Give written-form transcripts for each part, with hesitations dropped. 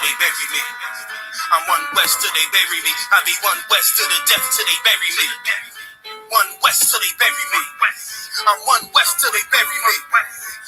they bury me. I'm one west till they bury me. I be one west to the death till they bury me. One west till they bury me. I'm one west till they bury me.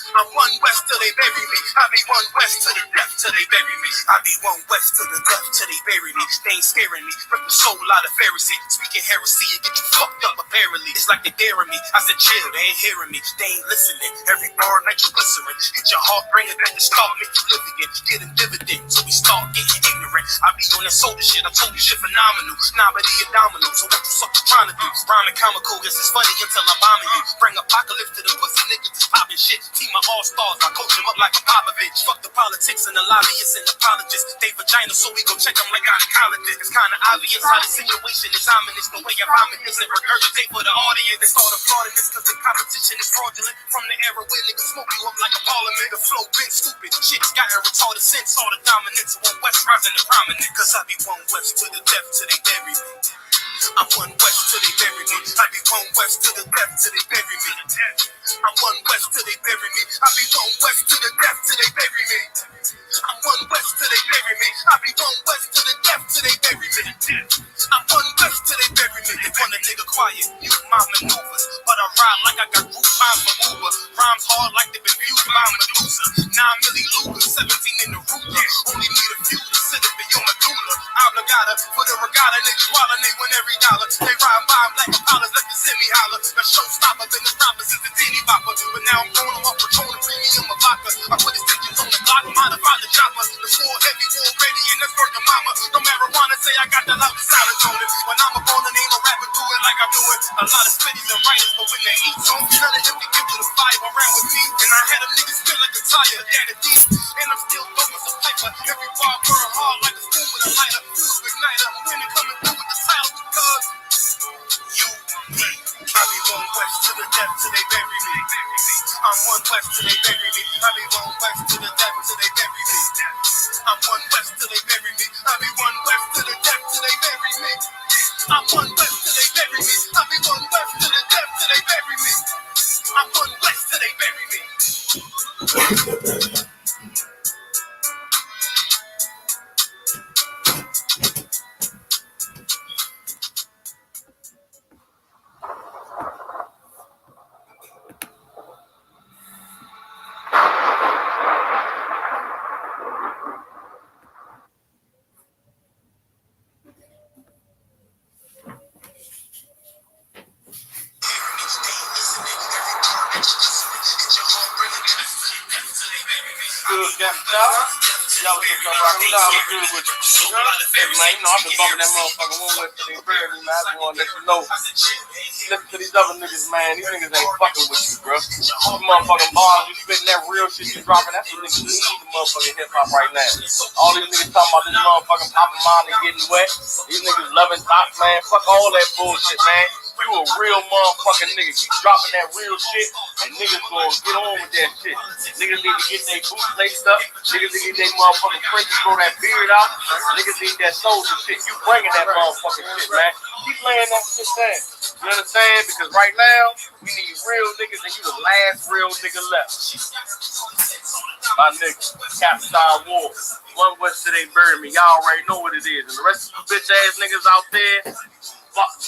I'm one west till they bury me. I be one west to the death till they bury me. I be one west to the death till they bury me. They ain't scaring me. Rip the soul out of Pharisee. Speaking heresy and get you fucked up apparently. It's like they daring me. I said chill, they ain't hearing me. They ain't listening. Every bar nitroglycerin. Hit your heart, bring it back to start, make you live again. Getting dividends, so we start getting ignorant. I be on that soda shit. I told you shit phenomenal. Nah, but he a domino. So what you suckers trying to do? Rhyming comical, guess it's funny until I'm bombing you. Bring apocalypse to the pussy niggas just popping shit. Team my all-stars, I coach them up like a Popovich. Fuck the politics and the lobbyists and apologists. They vagina, so we go check them like gynecologists. It's kinda obvious how the situation is ominous. The way I vomit this and regurgitate for the audience. They start applauding this cause the competition is fraudulent. From the era where niggas smoke you up like a parliament. The flow been stupid, shit's gotten retarded since all the dominance. One west rising to prominent. Cause I be one west to the death till they bury me. I'm one west till they bury me. I be one west to the death till they bury me. I'm one west till they bury me. I be one west to the death till they bury me. I'm one west till they bury me. I be one west to the death till they bury me. I'm one west till they bury me. They want a nigga quiet, mute my maneuvers, but I ride like I got group time for Uber. Rhymes hard like they been viewed by Medusa. 9 milli Luger, 17 in the ruler. Only need a few to sit up in your medulla. Obligata for the regatta, niggas wildin', they win every dollar. They ride by black Impalas, let the semi holler. The showstopper, then the rappers is the teeny bopper. But now I'm throwing them up for Patron premium of vodka. I put his digits on the block, modify the chopper. The full heavy, war ready, and that's working mama. No marijuana, say I got the loud silence on it. When I'm up on the name of rapper, do it like I do it. A lot of spitties and writers, but when they eat on, none of them can give you the vibe around with me. And I had a nigga spin like a tire, daddy deep. And I'm still throwing some paper. Every bar burn hard like a spoon with a lighter. Fuse igniter, I'm winning coming through with the title because I be one west to the death till they bury me. I'm one west till they bury me. I be one west to the death till they bury me. I'm one west till they bury me. I be one west to the death till they bury me. I'm one west till they bury me. I be one west to the death till they bury me. I'm one west till they bury me. Y'all was just rocking down good with you. Hey, man, you know, I've been bumping that motherfucker one way to the prayer, man. I just want to let you know. Listen to these other niggas, man. These niggas ain't fucking with you, bro. These motherfucking bars, you spitting that real shit you dropping. That's what niggas need the motherfucking hip hop right now. All these niggas talking about this motherfucking popping mine and getting wet. These niggas loving top, man. Fuck all that bullshit, man. You a real motherfucking nigga. Keep dropping that real shit, and niggas gonna get on with that shit. Niggas need to get their boots laced up. Niggas need to get their motherfucking fringes, grow that beard out. Niggas need that soldier shit. You bringing that motherfucking shit, man. Keep laying that shit down. You understand? Because right now, we need real niggas, and you the last real nigga left. My nigga, Captain War. One west till they bury me. Y'all already know what it is. And the rest of you bitch ass niggas out there, fuck.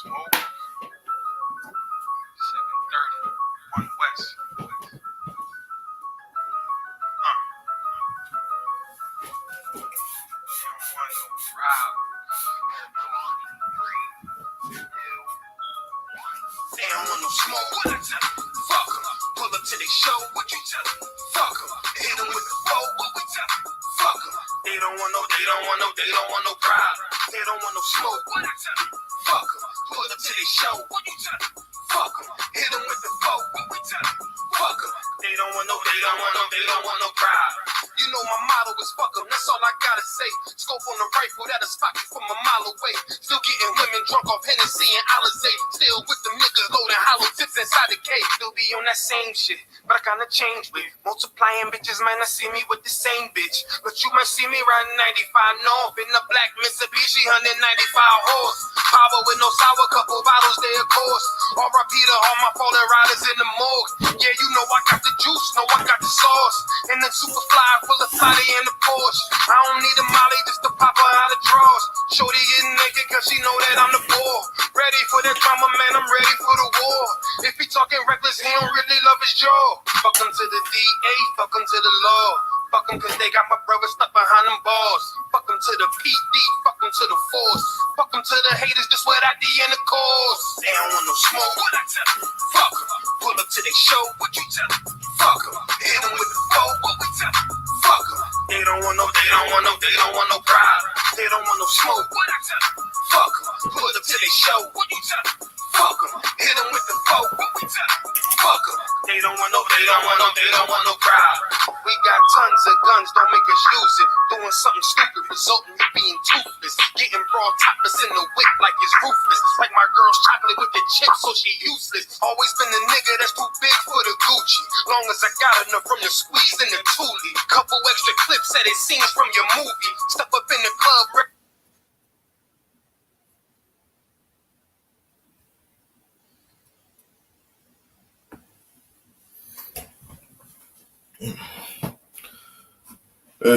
Smoke. 7:30. One west. You don't want no crowd. They don't want no smoke. What I tell them? Fuck them. Pull up to their show. What you tell them? Fuck them. Hit them with the bow. What we tell them? Fuck them. They don't want no crowd. They don't want no smoke. What I tell them? Fuck them. Pull up to their show. What you tell them? Fuck them. Hit them with the bow. What we tell them? Fuck them. They don't want no crowd. You know my motto is fuck them. That's all I gotta say. Scope on the rifle that'll spot you from a mile away. Still getting women drunk off Hennessy and Alizé. Still with the niggas loading hollow tips inside the cave. Still be on that same shit, but I kinda changed with multiplying bitches. Might not see me with the same bitch, but you might see me riding 95 North in the black Mitsubishi 195 horse. Power with no sour, couple bottles there, of course. R.I.P. to all my fallen riders in the morgue. Yeah, you know I got the juice, know I got the sauce. And the super fly full of Friday in the Porsche. I don't need a molly just to pop her out of drawers. Shorty getting naked cause she know that I'm the ball. Ready for that drama, man, I'm ready for the war. If he talking reckless, he don't really love his jaw. Fuck him to the DA, fuck him to the law. Fuck them cause they got my brother stuck behind them bars. Fuck them to the PD, fuck them to the force. Fuck them to the haters, just what I did in the cause. They don't want no smoke, what I tell them? Fuck them. Pull up to their show, what you tell them? Fuck them. Hit them with the foe, what we tell them? Fuck them. They don't want no pride. They don't want no smoke, what I tell them? Fuck them. Pull up to their show, what you tell them? Fuck them. Hit them with the foe, what we tell them? Fuck them. They don't want no pride. We got tons of guns, don't make us use it. Doing something stupid, resulting in being toothless. Getting raw topless in the whip like it's ruthless. Like my girl's chocolate with the chips, so she useless. Always been the nigga that's too big for the Gucci. Long as I got enough from your squeeze in the Thule. Couple extra clips that it scenes from your movie. Step up in the club.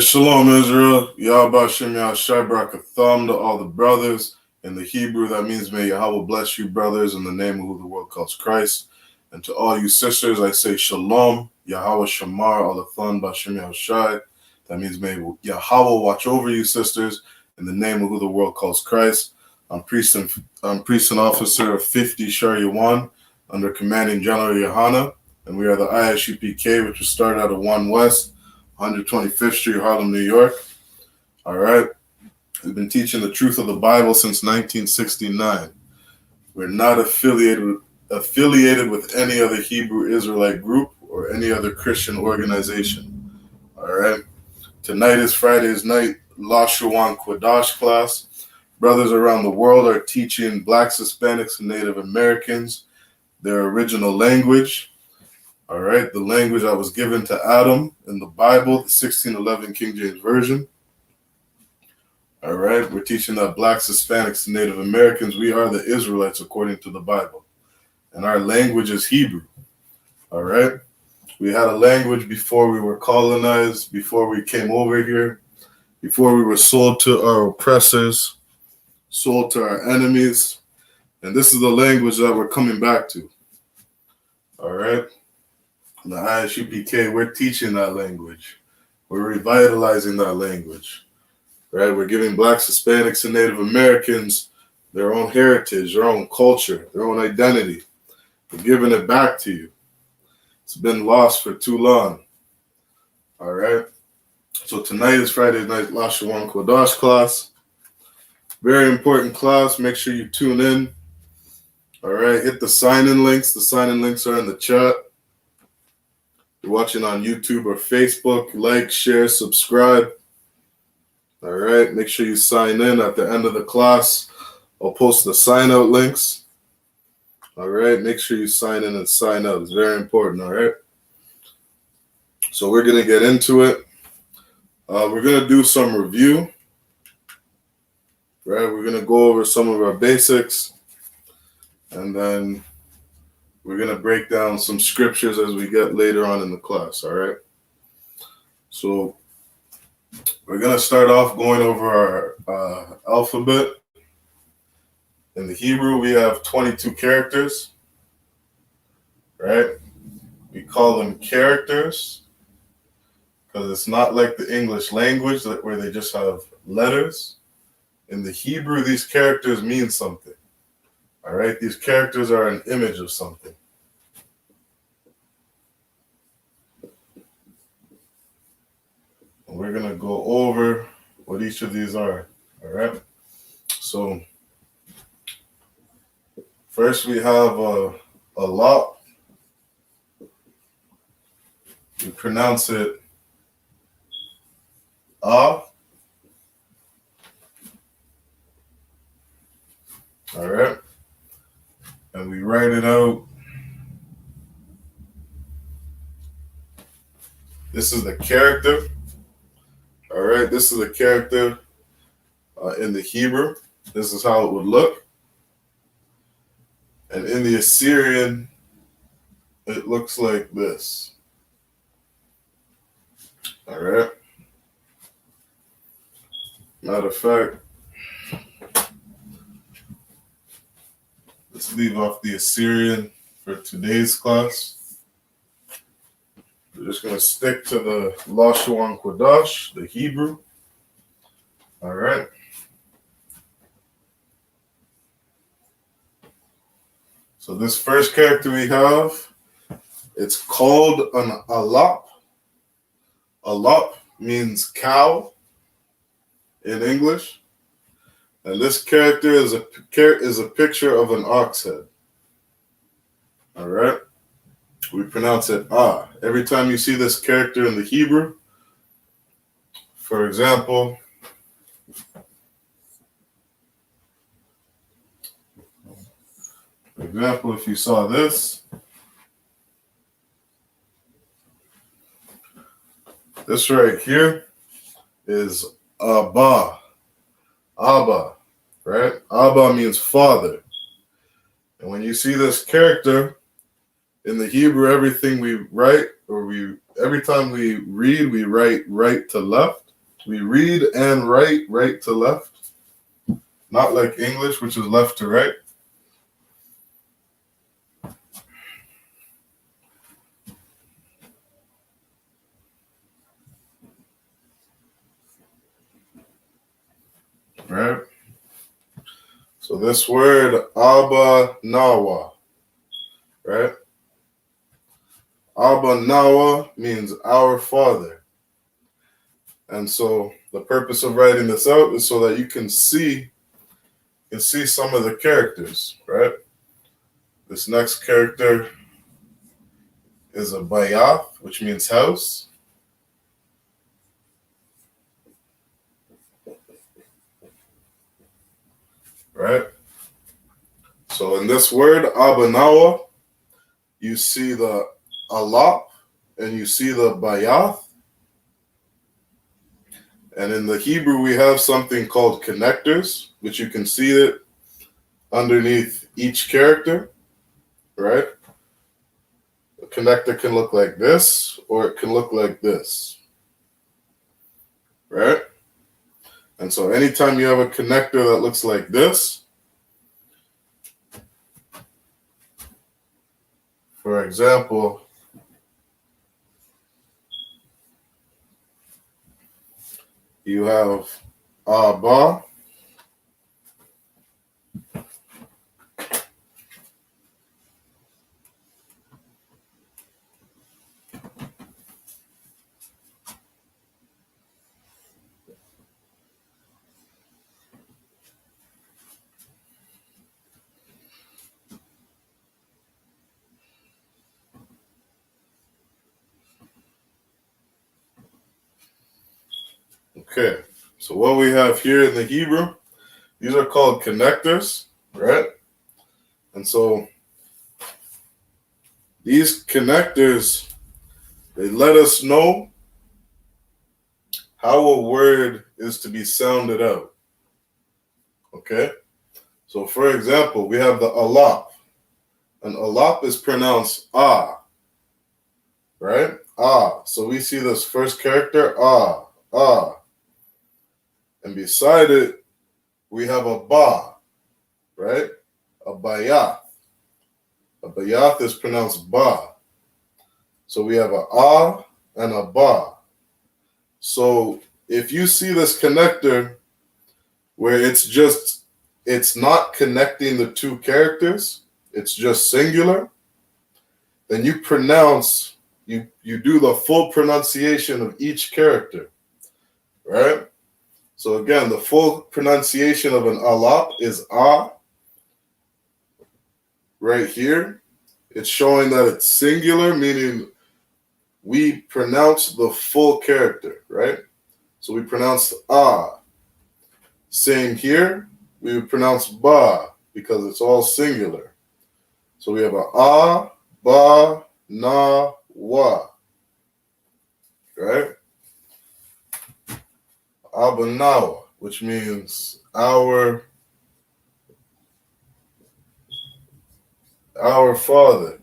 Shalom, Israel. Yahweh Shem Yahshai Barakatham to all the brothers. In the Hebrew, that means may Yahweh bless you, brothers, in the name of who the world calls Christ. And to all you sisters, I say Shalom. Yahweh Shamar Alathan Bashem Yahshai. That means may Yahweh watch over you, sisters, in the name of who the world calls Christ. I'm priest and officer of 50 Shar Yawan under commanding General YAHANNA. And we are the I.S.U.P.K, which was started out of 1 West. 125th Street, Harlem, New York. All right. We've been teaching the truth of the Bible since 1969. We're not affiliated with any other Hebrew Israelite group or any other Christian organization. All right. Tonight is Friday's night Lashawan Qadash class. Brothers around the world are teaching Blacks, Hispanics, and Native Americans their original language. All right, the language that was given to Adam in the Bible, the 1611 King James Version. All right, we're teaching that Blacks, Hispanics, and Native Americans, we are the Israelites according to the Bible. And our language is Hebrew. All right, we had a language before we were colonized, before we came over here, before we were sold to our oppressors, sold to our enemies. And this is the language that we're coming back to. All right. The I.S.U.P.K, we're teaching that language. We're revitalizing that language. Right? We're giving Blacks, Hispanics, and Native Americans their own heritage, their own culture, their own identity. We're giving it back to you. It's been lost for too long. All right? So tonight is Friday night Lashawan Qadash class. Very important class. Make sure you tune in. All right? Hit the sign-in links. The sign-in links are in the chat. You're watching on YouTube or Facebook, like, share, subscribe. All right, make sure you sign in at the end of the class. I'll post the sign out links. All right, make sure you sign in and sign out. It's very important, all right? So we're going to get into it. We're going to do some review. Right, we're going to go over some of our basics. And then we're going to break down some scriptures as we get later on in the class, all right? So we're going to start off going over our alphabet. In the Hebrew, we have 22 characters, right? We call them characters because it's not like the English language where they just have letters. In the Hebrew, these characters mean something. All right, these characters are an image of something. And we're going to go over what each of these are. All right. So first we have a lot. We pronounce it ah. All right. And we write it out. This is the character. All right. This is the character in the Hebrew. This is how it would look. And in the Assyrian, it looks like this. All right. Matter of fact, let's leave off the Assyrian for today's class. We're just going to stick to the Lashawan Qadash, the Hebrew. All right. So this first character we have, it's called an alap. Alap means cow in English. And this character is a picture of an ox head. All right. We pronounce it ah. Every time you see this character in the Hebrew, for example, if you saw this right here is Abba. Abba, right? Abba means father. And when you see this character in the Hebrew, everything we write, every time we read, we write right to left. We read and write right to left. Not like English, which is left to right. Right? So this word, Abba Nawa, right? Abba Nawa means our father. And so the purpose of writing this out is so that you can see some of the characters, right? This next character is a Bayath, which means house. Right? So in this word, Abanawa, you see the Alap and you see the Bayath. And in the Hebrew, we have something called connectors, which you can see it underneath each character, right? A connector can look like this, or it can look like this, right? And so anytime you have a connector that looks like this, for example, you have Abba, okay. So what we have here in the Hebrew, these are called connectors, right? And so these connectors, they let us know how a word is to be sounded out. Okay? So for example, we have the alap. And alap is pronounced ah, right? Ah. So we see this first character, ah, ah. And beside it, we have a ba, right? A bayath. A bayath is pronounced ba. So we have a ah and a ba. So if you see this connector where it's not connecting the two characters, it's just singular, then you do the full pronunciation of each character, right? So again, the full pronunciation of an alap is ah, right here. It's showing that it's singular, meaning we pronounce the full character, right? So we pronounce ah. Same here, we would pronounce ba because it's all singular. So we have a ah, ba, na, wa, right? Abanawa, which means our our Father.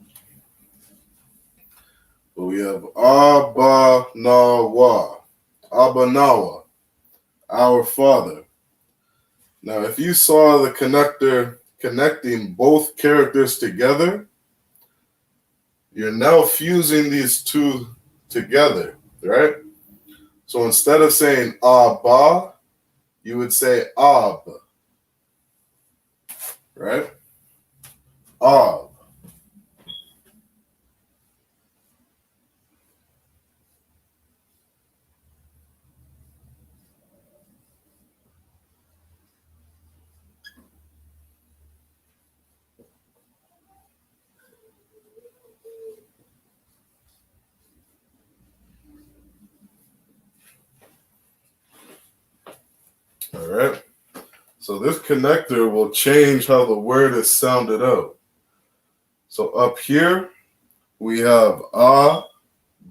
But we have Abba Nawa, Abba Nawa, our Father. Now, if you saw the connector connecting both characters together, you're now fusing these two together, right? So instead of saying Abba, you would say Ab, right? Ab. All right. So this connector will change how the word is sounded out. So up here, we have A,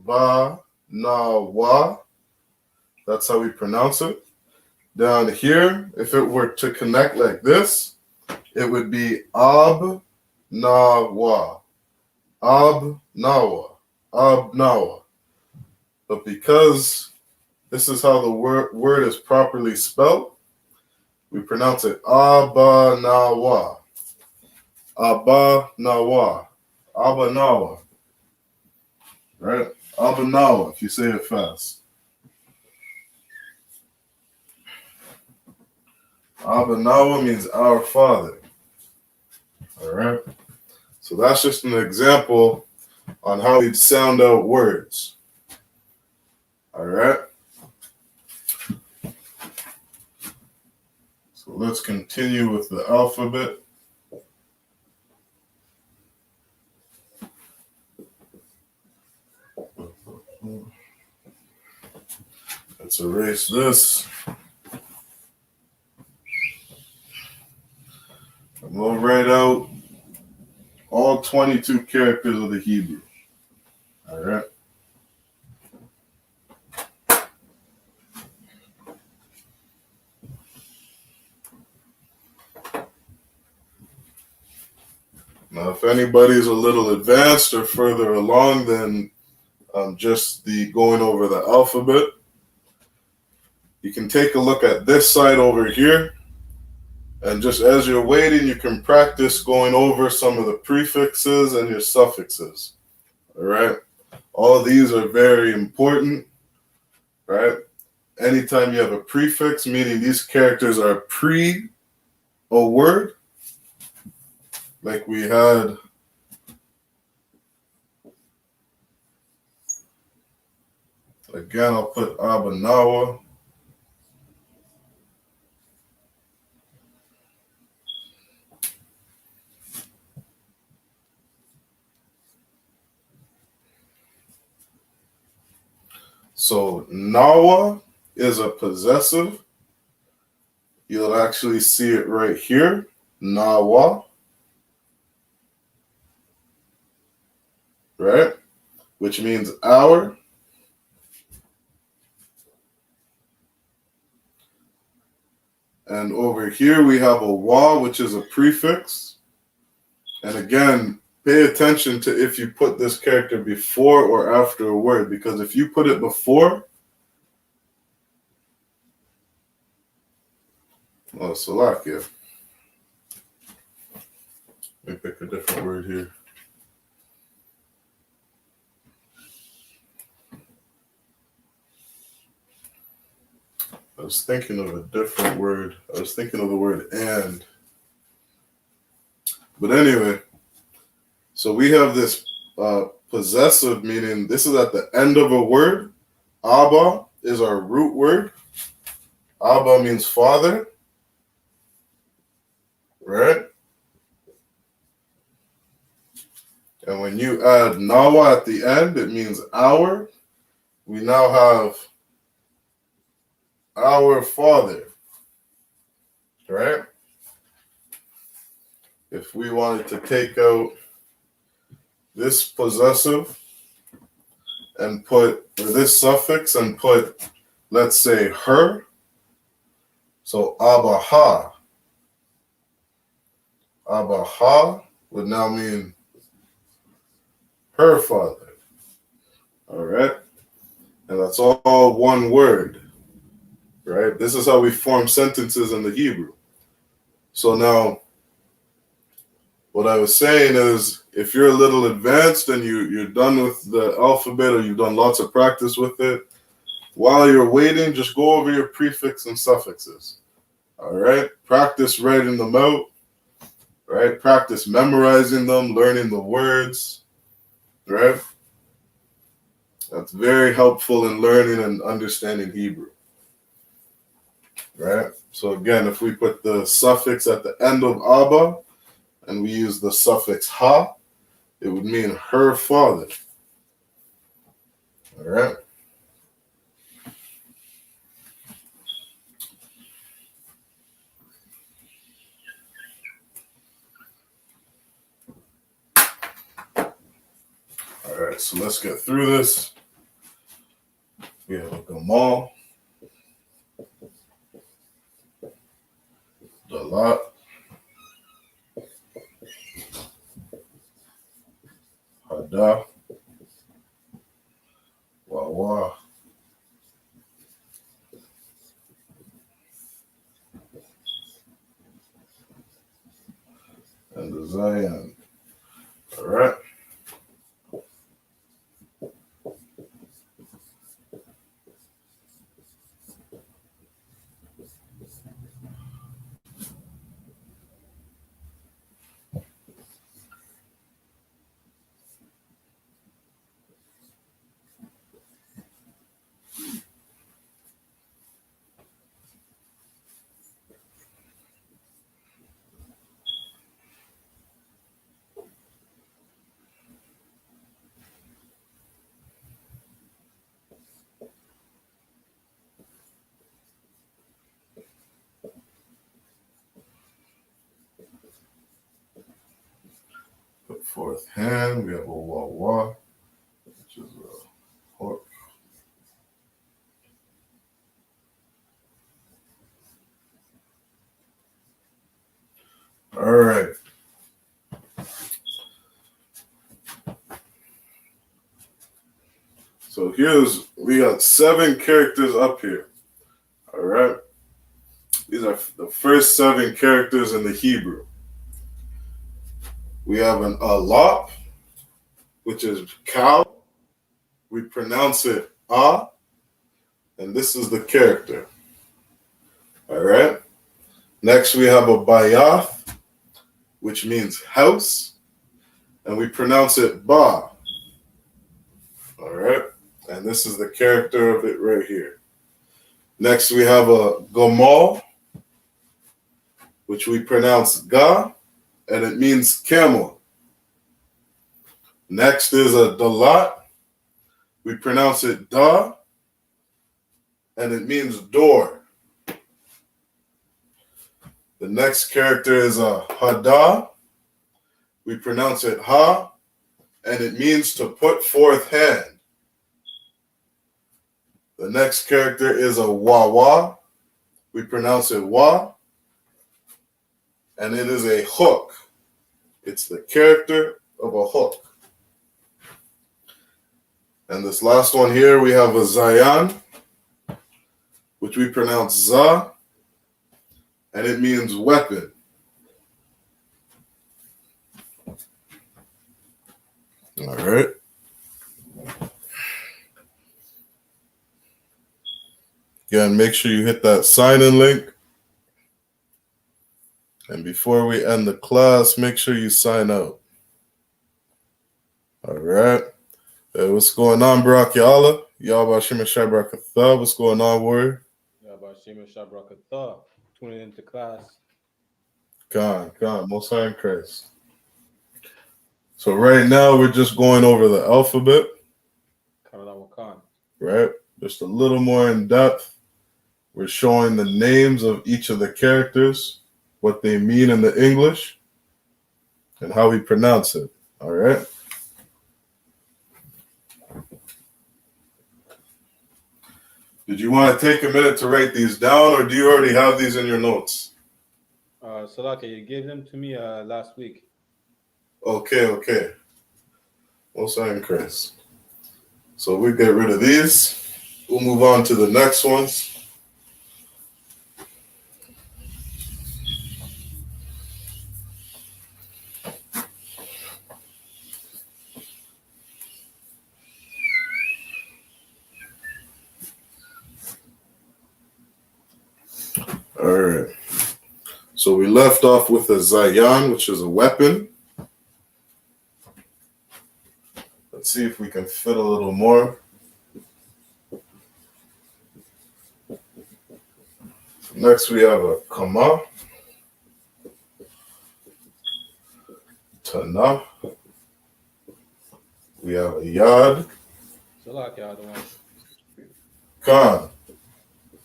Ba, Na, Wa. That's how we pronounce it. Down here, if it were to connect like this, it would be Ab, Na, Wa. Ab, Nawa. Ab, Nawa. But because this is how the word is properly spelled, we pronounce it Abba, Nawa. Abba, Nawa. Abba, Nawa. Right? Abba, Nawa, if you say it fast. Abba Nawa means our Father. All right. So that's just an example on how we sound out words. All right. So let's continue with the alphabet. Let's erase this. And we'll write out all 22 characters of the Hebrew. All right. Now, if anybody's a little advanced or further along than just the going over the alphabet, you can take a look at this side over here. And just as you're waiting, you can practice going over some of the prefixes and your suffixes. All right. All of these are very important, right? Anytime you have a prefix, meaning these characters are pre a word, like we had again, I'll put Abanawa. So Nawa is a possessive. You'll actually see it right here. Nawa. Right? Which means our. And over here we have a wa, which is a prefix. And again, pay attention to if you put this character before or after a word, because if you put it before, oh, Salakia. Let me pick a different word here. I was thinking of a different word. I was thinking of the word and. But anyway, so we have this possessive, meaning this is at the end of a word. Abba is our root word. Abba means father. Right? And when you add Nawa at the end, it means our. We now have our Father. Right? If we wanted to take out this possessive and put, or this suffix and put, let's say, her. So Abaha. Abaha would now mean her father. All right? And that's all one word, right? This is how we form sentences in the Hebrew. So now, what I was saying is, if you're a little advanced and you're done with the alphabet or you've done lots of practice with it, while you're waiting, just go over your prefix and suffixes. All right? Practice writing them out, right? Practice memorizing them, learning the words, right? That's very helpful in learning and understanding Hebrew, right? So again, if we put the suffix at the end of Abba and we use the suffix ha, it would mean her father. All right? All right, so let's get through this. We have a Gamal, Dalat, Hada, Wawa, and the Zion. All right? Put fourth hand, we have a Wawa, which is a hook. All right. So we got 7 characters up here. All right. These are the first 7 characters in the Hebrew. We have an alap, which is cow. We pronounce it ah, and this is the character. All right. Next, we have a bayath, which means house, and we pronounce it ba. All right. And this is the character of it right here. Next, we have a gomal, which we pronounce ga, and it means camel. Next is a dalat. We pronounce it da, and it means door. The next character is a hada. We pronounce it ha, and it means to put forth hand. The next character is a wawa. We pronounce it wa, and it is a hook. It's the character of a hook. And this last one here, we have a zayan, which we pronounce za, and it means weapon. All right. Again, make sure you hit that sign-in link. And before we end the class, make sure you sign out. All right. What's going on, Barak Ya'Allah? Yahweh Hashem Shabrakatha. What's going on, warrior? Yahweh Hashem Shabrakatha. Tuning into class. God, Most High in Christ. So right now, we're just going over the alphabet. Right? Just a little more in depth. We're showing the names of each of the characters, what they mean in the English, and how we pronounce it. All right? Did you want to take a minute to write these down, or do you already have these in your notes? Salaka, you gave them to me last week. Okay. Most High in Christ. So we get rid of these. We'll move on to the next ones. All right. So we left off with a Zayan, which is a weapon. Let's see if we can fit a little more. Next we have a Kama, Tana. We have a Yad, Salakia, the one. Khan.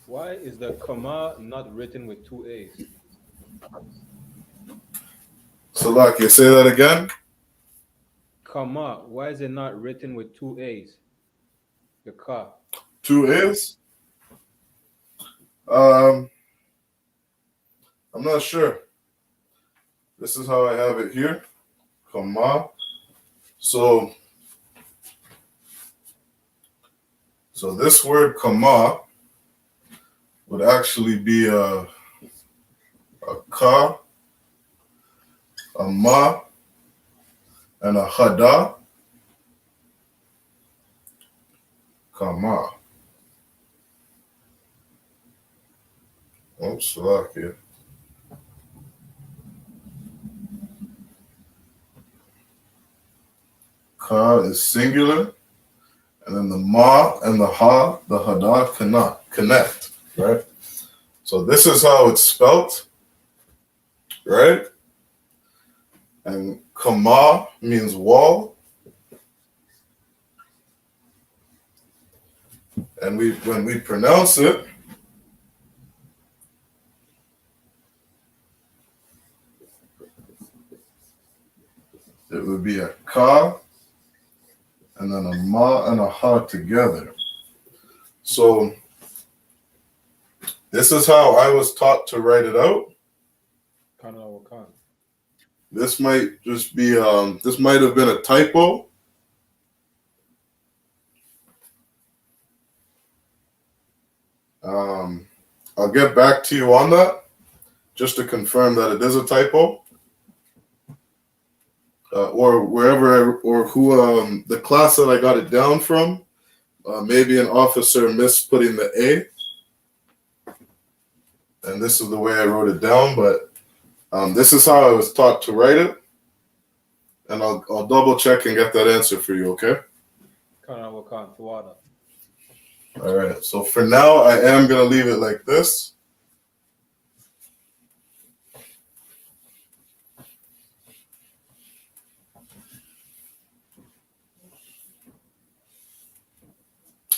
Why is the comma not written with 2 A's? Salakia, say that again. Comma, why is it not written with 2 A's? The ka. 2 A's? I'm not sure. This is how I have it here. Kama. So this word Kama would actually be a ka, a ma, and a hada. Kama. Oh, Salakia. Ka is singular, and then the ma and the ha, the hada, connect, right? So this is how it's spelt, right? And Kama means wall. And when we pronounce it, it would be a ka and then a ma and a ha together. So this is how I was taught to write it out. Kana or kan. This might just be, this might have been a typo. I'll get back to you on that, just to confirm that it is a typo. Or wherever, or who, the class that I got it down from, maybe an officer missed putting the A. And this is the way I wrote it down, but this is how I was taught to write it. And I'll double check and get that answer for you, okay? Kana or kan. Tuwada. All right, so for now, I am going to leave it like this.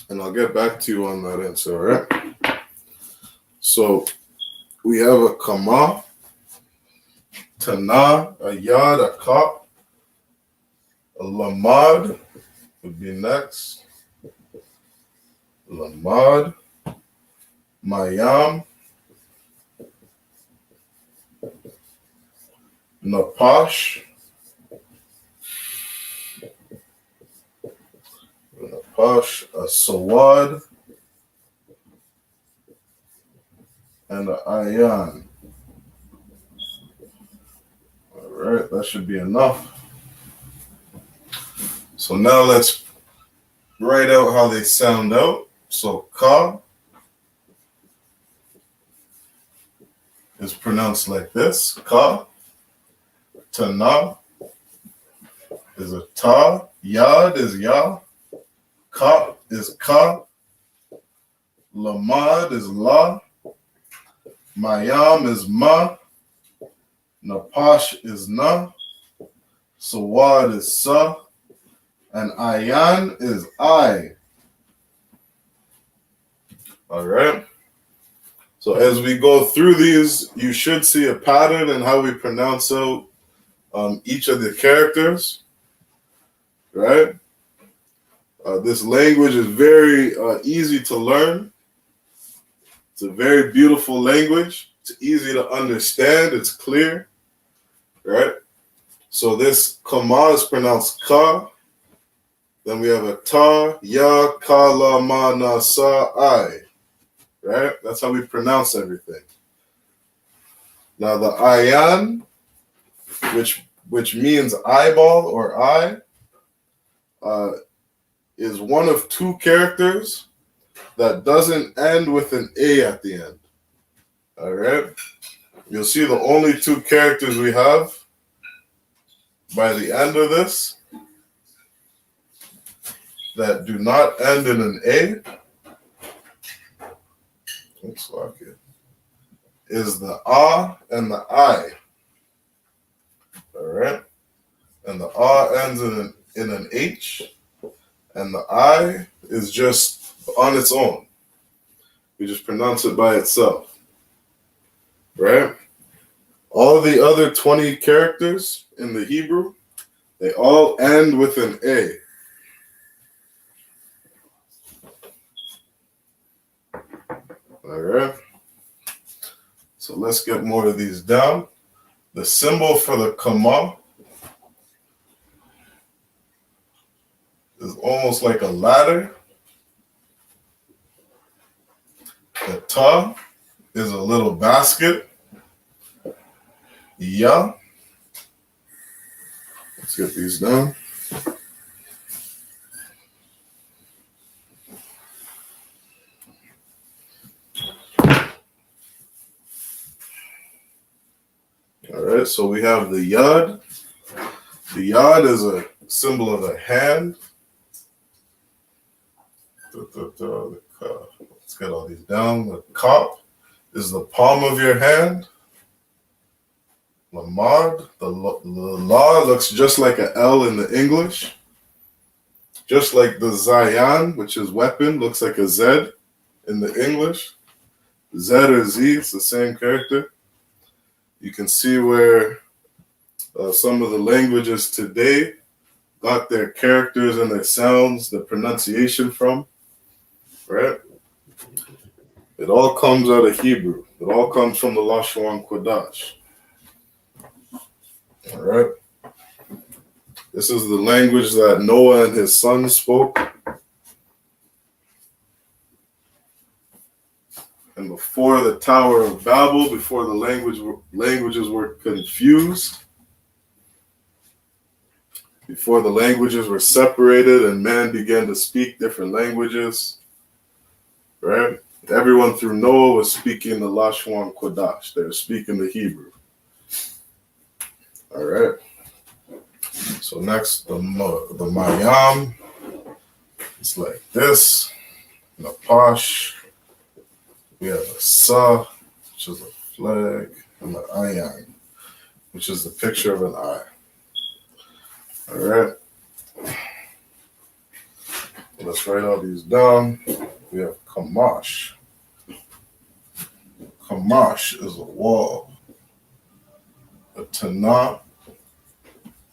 And I'll get back to you on that answer, all right? So we have a Kama, Tana, a Yad, a Ka, a Lamad would be next. Lamad, Mayam, Napash, a Sawad, and an Ayan. All right, that should be enough. So now let's write out how they sound out. So Ka is pronounced like this. Ka. Tana is a ta. Yad is ya. Ka is ka. Lamad is la. Mayam is ma. Napash is na. Sawad is sa. And Ayan is I. All right. So as we go through these, you should see a pattern in how we pronounce out each of the characters, right? This language is very easy to learn. It's a very beautiful language. It's easy to understand. It's clear, right? So this kama is pronounced ka. Then we have a ta, ya, ka, la, ma, na, sa, I. Right? That's how we pronounce everything. Now the ayan, which means eyeball or eye, is one of two characters that doesn't end with an A at the end. All right? You'll see the only two characters we have by the end of this that do not end in an A, looks like it, is the ah and the I. All right? And the ah ends in an H, and the I is just on its own. We just pronounce it by itself. Right? All the other 20 characters in the Hebrew, they all end with an A. All right. So let's get more of these down. The symbol for the kama is almost like a ladder. The ta is a little basket. Ya. Let's get these down. All right, so we have the yad. The yad is a symbol of a hand. Let's get all these down. The kaf is the palm of your hand. Lamad, the la looks just like an L in the English. Just like the zayan, which is weapon, looks like a Z in the English. Z or Z, it's the same character. You can see where some of the languages today got their characters and their sounds, the pronunciation from, right? It all comes out of Hebrew. It all comes from the Lashawan Qadash. All right. This is the language that Noah and his sons spoke. And before the Tower of Babel, before the languages were confused, before the languages were separated and man began to speak different languages, right? Everyone through Noah was speaking the Lashawan Qadash. They were speaking the Hebrew. All right. So next, the Mayam. It's like this. The Pash. We have a Sa, which is a flag, and the Ayan, which is the picture of an eye. All right. Let's write all these down. We have Kamash. Kamash is a wall. A Tanah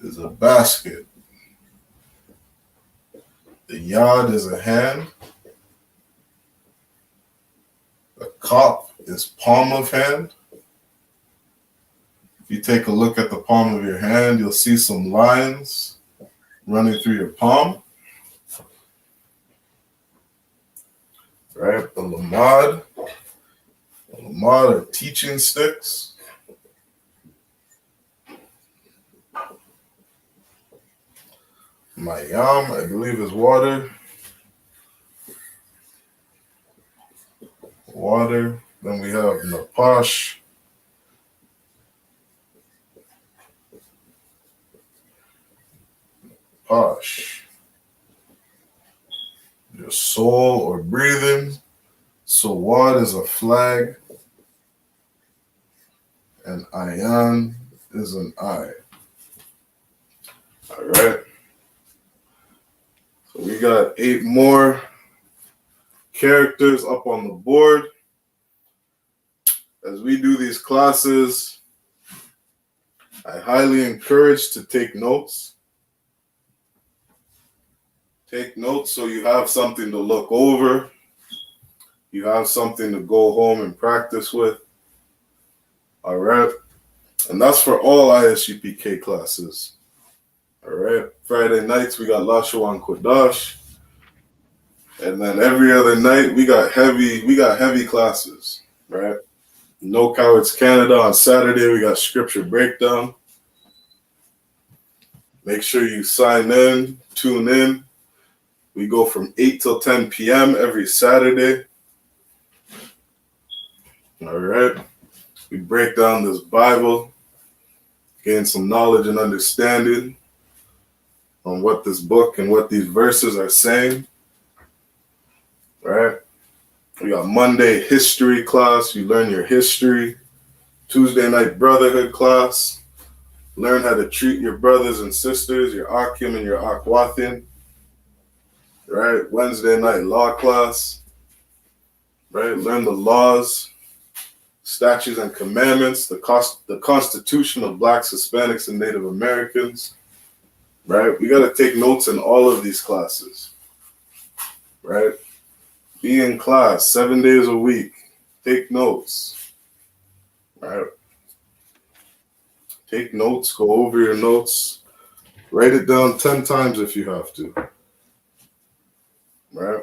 is a basket. The Yad is a hand. The Kaf is palm of hand. If you take a look at the palm of your hand, you'll see some lines running through your palm. Right? The Lamad. The Lamad are teaching sticks. Mayam, I believe, is water. Water. Then we have Napash. Pash. Your soul or breathing. Sawad is a flag. And Ayan is an eye. All right. So we got 8 more characters up on the board. As we do these classes, I highly encourage to take notes. Take notes so you have something to look over. You have something to go home and practice with. All right. And that's for all I.S.U.P.K classes. All right. Friday nights, we got Lashawan Qadash. And then every other night, we got heavy classes, right? No Cowards Canada on Saturday. We got scripture breakdown. Make sure you sign in, tune in. We go from 8 till 10 p.m. every Saturday. All right. We break down this Bible, gain some knowledge and understanding on what this book and what these verses are saying. Right? We got Monday history class. You learn your history. Tuesday night brotherhood class. Learn how to treat your brothers and sisters, your Akim and your Akwathin. Right? Wednesday night law class. Right? Learn the laws, statutes and commandments, the Constitution of Blacks, Hispanics, and Native Americans. Right? We got to take notes in all of these classes. Right? Be in class 7 days a week. Take notes. Right? Take notes. Go over your notes. Write it down 10 times if you have to. Right?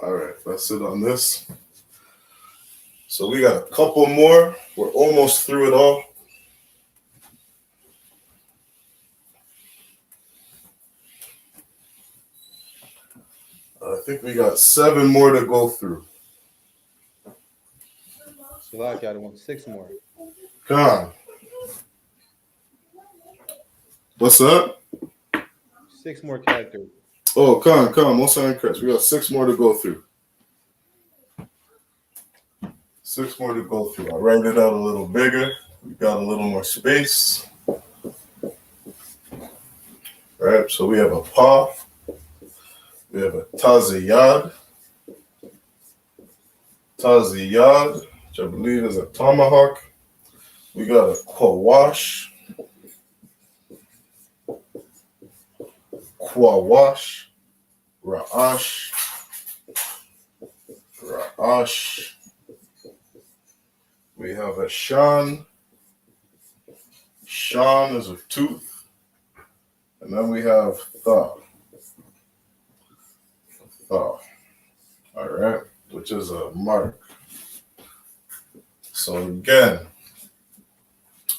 All right. That's it on this. So we got a couple more. We're almost through it all. I think we got 7 more to go through. Salak, I want 6 more. Come on. What's up? 6 more characters. Oh, come on. Most on Chris. We got 6 more to go through. 6 more to go through. I'll write it out a little bigger. We got a little more space. All right, so we have a paw. We have a taziyad. Taziyad, which I believe is a tomahawk. We got a qawash. Qawash. Ra'ash. Ra'ash. We have a shan. Shan is a tooth. And then we have tha. Tha. All right, which is a mark. So again,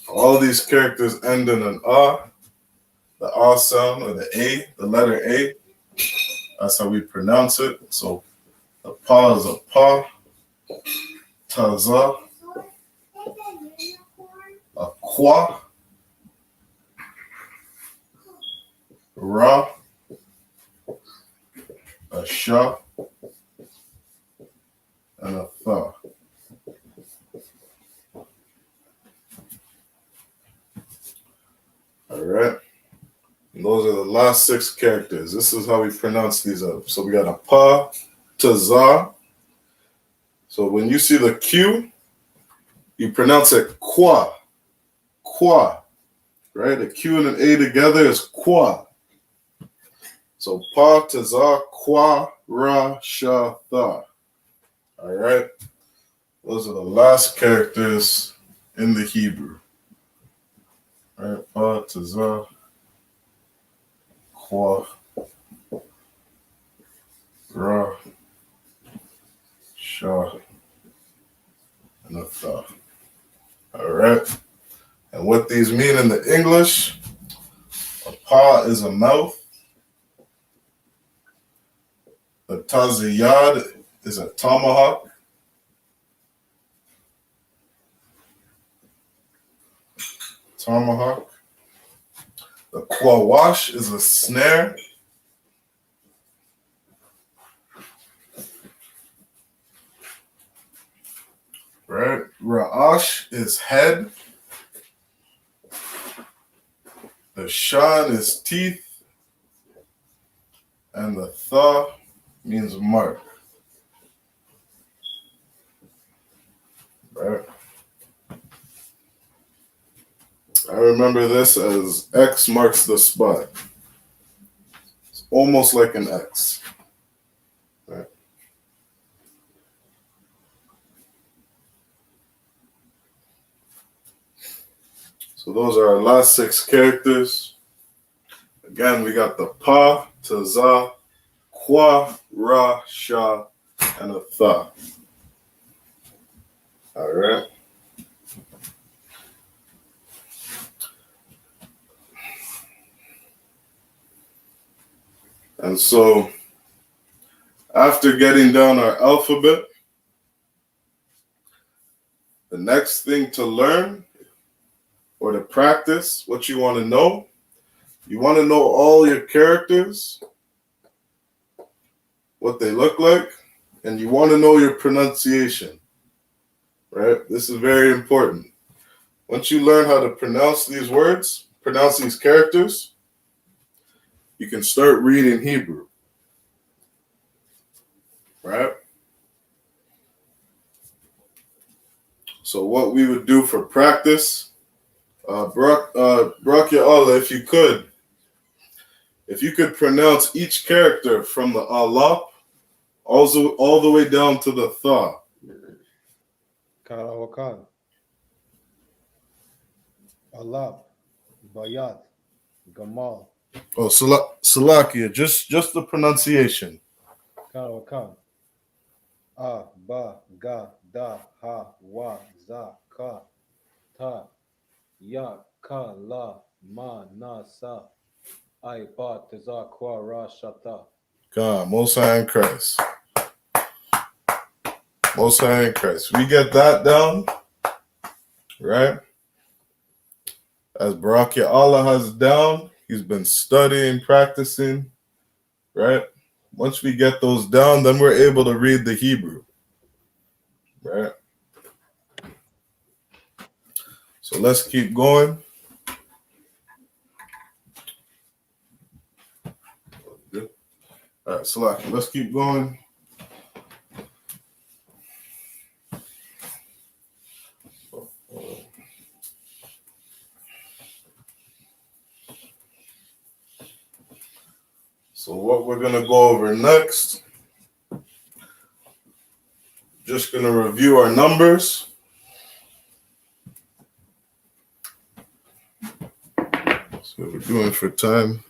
all of these characters end in an ah, the ah sound or the A, the letter A. That's how we pronounce it. So the pa is a pa, taza, a qua, ra, a sha, and a tha. All right. And those are the last 6 characters. This is how we pronounce these up. So we got a pa, taza. So when you see the Q, you pronounce it qua. Qua. Right? A Q and an A together is qua. So pa, taza, qua, ra, sha, tha. All right? Those are the last characters in the Hebrew. All right? Pa, taza, qua, ra, sha, and a tha. All right? And what these mean in the English, a pa is a mouth. The taziyad is a tomahawk. Tomahawk. The qawash is a snare. Right? Ra'ash is head. The shan is teeth. And the tha means mark. Right? I remember this as X marks the spot. It's almost like an X. Right? So those are our last 6 characters. Again, we got the pa, to za, kwa, ra, sha, and a tha. All right. And so after getting down our alphabet, the next thing to learn or to practice, what you want to know all your characters, what they look like, and you want to know your pronunciation, right? This is very important. Once you learn how to pronounce these words, pronounce these characters, you can start reading Hebrew, right? So what we would do for practice, Barak Allah, if you could pronounce each character from the Allah also all the way down to the Tha. Karawakan. Allah. Bayat. Gamal. Oh, Salakia, just the pronunciation. Karawakan. A, ba, ga, da, ha, wa, za, ka, ta, ya, ka, la, ma, na, sa, I, ba, teza, kwa, ra, shata. God, Most High in Christ. Most High in Christ. We get that down, right? As Barak Allah has down, he's been studying, practicing, right? Once we get those down, then we're able to read the Hebrew, right? So let's keep going. All right, Salaki, let's keep going. So what we're going to go over next, just going to review our numbers. That's what we're doing for time.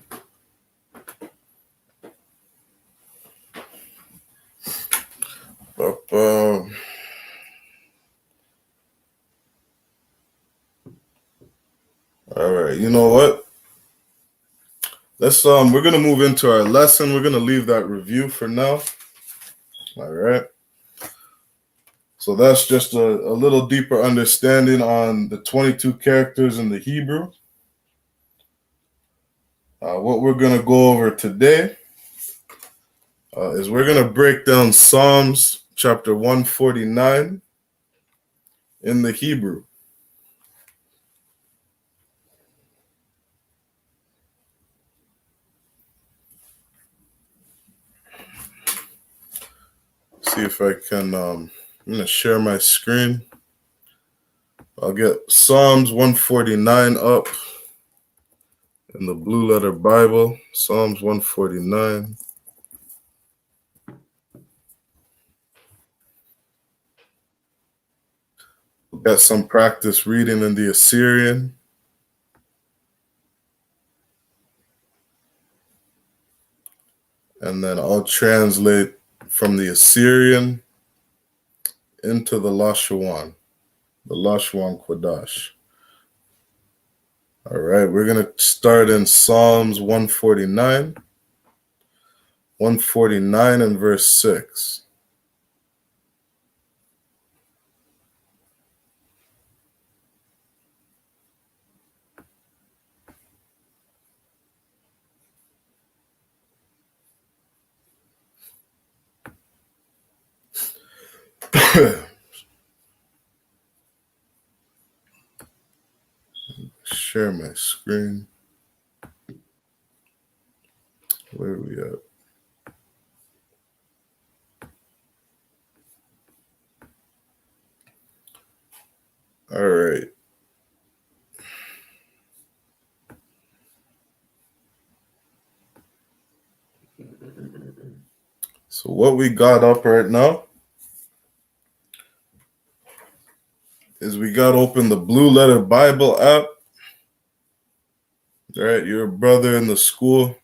All right, you know what? Let's we're gonna move into our lesson. We're gonna leave that review for now. All right. So that's just a little deeper understanding on the 22 characters in the Hebrew. What we're gonna go over today is we're gonna break down Psalms chapter 149 in the Hebrew. See if I can, I'm going to share my screen. I'll get Psalms 149 up in the Blue Letter Bible. Psalms 149. We'll get some practice reading in the Assyrian. And then I'll translate from the Assyrian into the Lashawan Qadash. All right, we're going to start in Psalms 149. 149 and verse 6. Share my screen. Where are we at? All right. So what we got up right now is we got open the Blue Letter Bible app, All right, you're a brother in the school.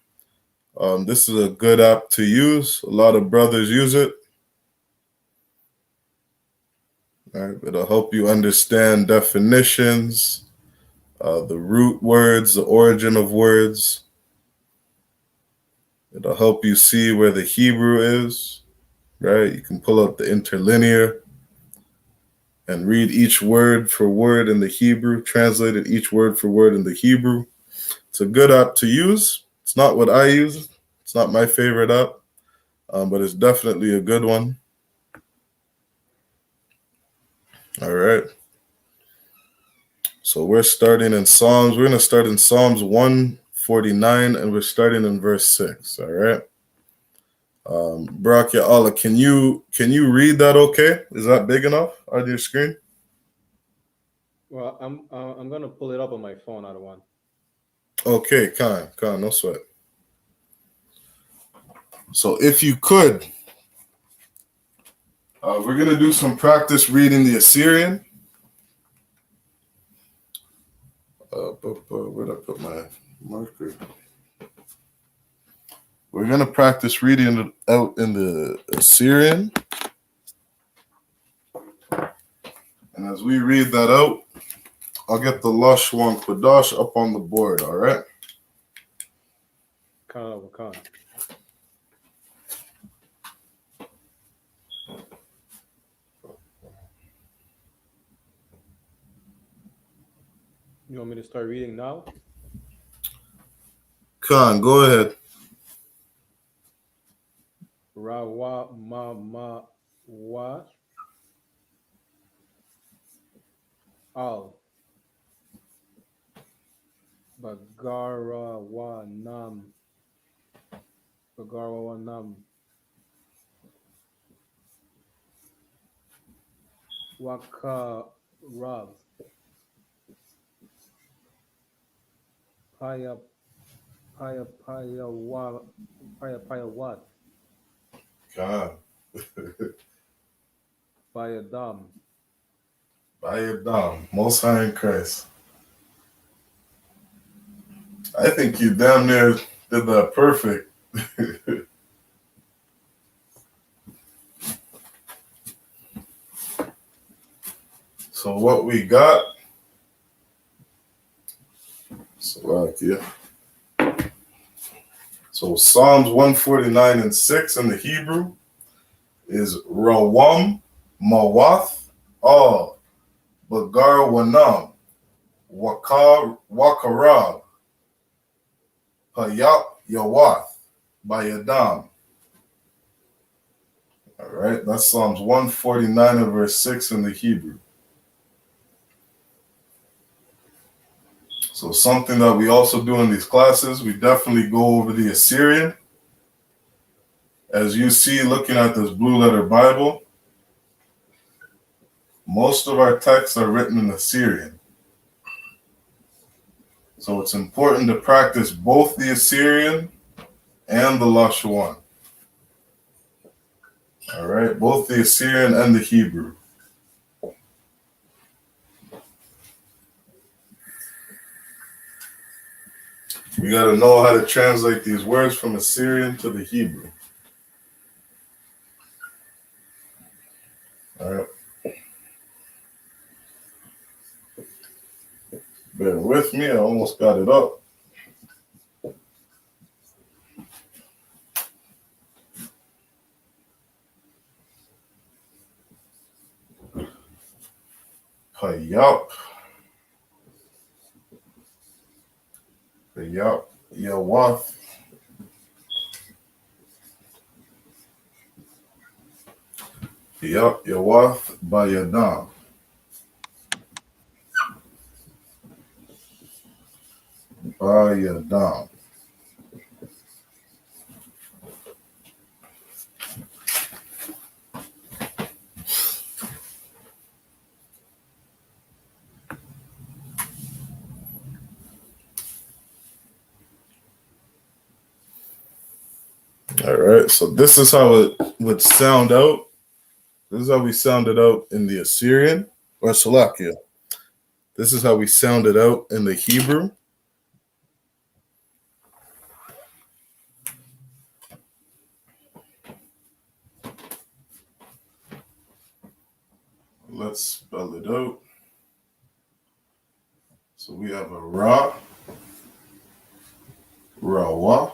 This is a good app to use. A lot of brothers use it. All right, it'll help you understand definitions, the root words, the origin of words. It'll help you see where the Hebrew is, right? You can pull up the interlinear and read each word for word in the Hebrew, translate it each word for word in the Hebrew. It's a good app to use. It's not what I use. It's not my favorite app, but it's definitely a good one. All right. So we're starting in Psalms. We're going to start in Psalms 149, and we're starting in verse 6. All right. Barak Ya Allah, can you read that okay? Is that big enough on your screen? Well, I'm gonna pull it up on my phone. I don't want. Okay, Khan, no sweat. So if you could, we're going to do some practice reading the Assyrian. Where'd I put my marker? We're going to practice reading it out in the Assyrian. And as we read that out, I'll get the Lashawan Qadash up on the board, all right? Khan. You want me to start reading now? Khan, go ahead. Rawa ma wa al bagara wa nam waka rav paya wat Khan. paya dam. By your dom, Most High in Christ. I think you damn near did that perfect. So what we got, Slovakia. So Psalms 149 and 6 in the Hebrew is Rawam Mawath Al Bagar Wanam Wakarab Hayat Yawath Bayadam. All right, that's Psalms 149 and verse 6 in the Hebrew. So something that we also do in these classes, we definitely go over the Assyrian. As you see, looking at this blue letter Bible, most of our texts are written in Assyrian. So it's important to practice both the Assyrian and the Lashawan. All right, both the Assyrian and the Hebrew. We got to know how to translate these words from Assyrian to the Hebrew. All right. Bear with me, I almost got it up. Hayap. Yawath. Yawath Bayadam. Bayadam. All right, so this is how it would sound out. This is how we sounded out in the Assyrian or Salakia. This is how we sounded out in the Hebrew. let's spell it out. So we have a Ra, Rawa,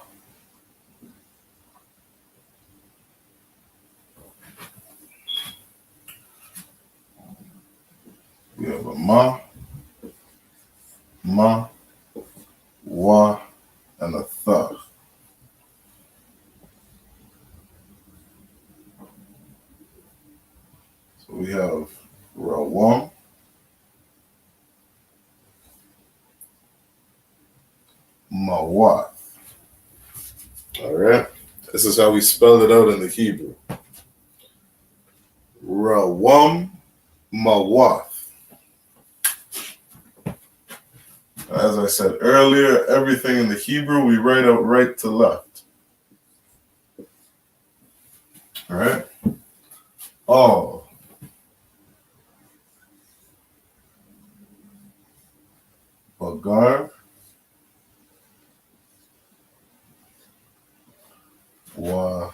we have a Ma, Wa, and a Tha. So we have Rawam, Mawat. All right. This is how we spell it out in the Hebrew. Rawam, Mawat. As I said earlier, everything in the Hebrew we write out right to left. All right. All. Bagar. Wa.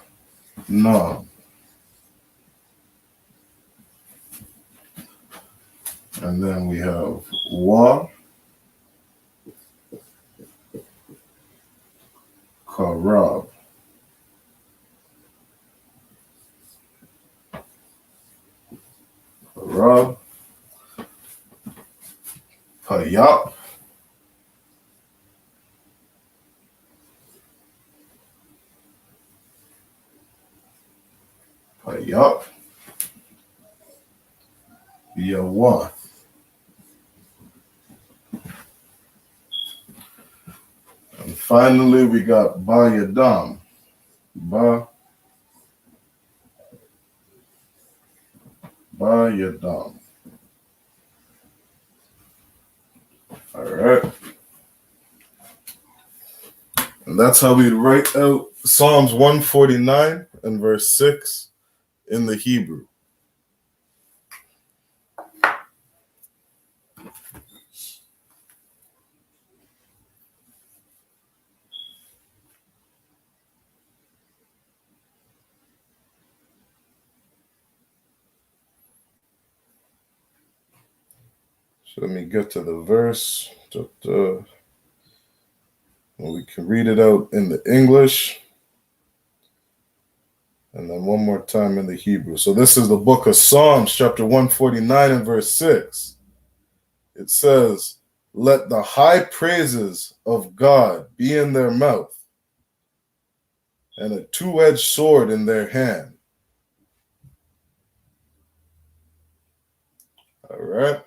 Na. And then we have Wa. Karab. Karab. Payap. Payap. Yawath. And finally, we got Bayadam. Bayadam. All right. And that's how we write out Psalms 149 and verse 6 in the Hebrew. So let me get to the verse. We can read it out in the English. And then one more time in the Hebrew. So this is the book of Psalms, chapter 149 and verse 6. It says, "Let the high praises of God be in their mouth, and a two-edged sword in their hand." All right.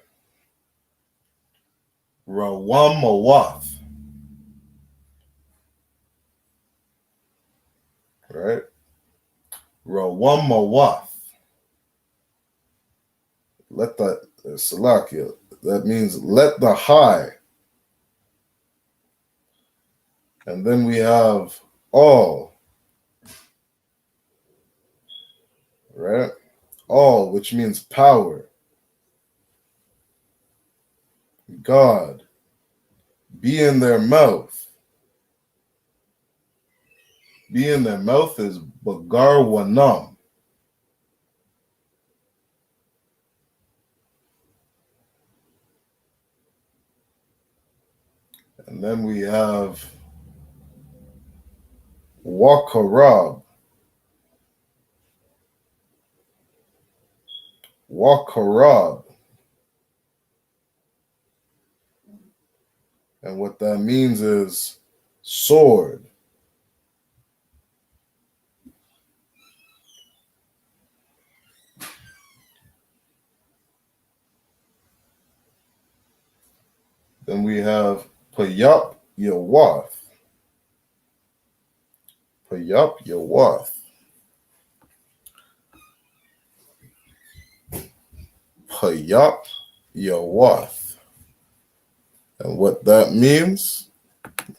Rawamawath. Right? Rawamawath. Let the Salakia. That means let the high. And then we have all. Right? All, which means power. God. Be in their mouth. Be in their mouth is Bagar Wanam. And then we have Wakarab. Wakarab. And what that means is sword. Then we have Payap Yawath. Payap Yawath. Payap Yawath. And what that means, let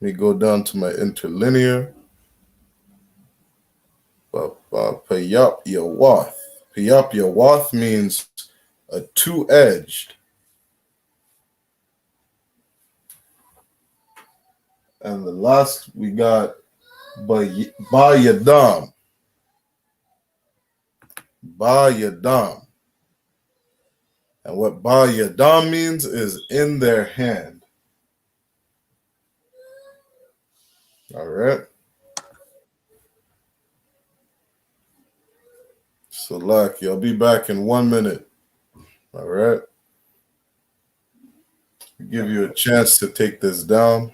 me go down to my interlinear. Payap Yawath. Payap Yawath means a two-edged. And the last we got Bayadam. Bayadam. And what ba yadam means is in their hand. All right. So, Lucky, I'll be back in 1 minute. All right. Give you a chance to take this down.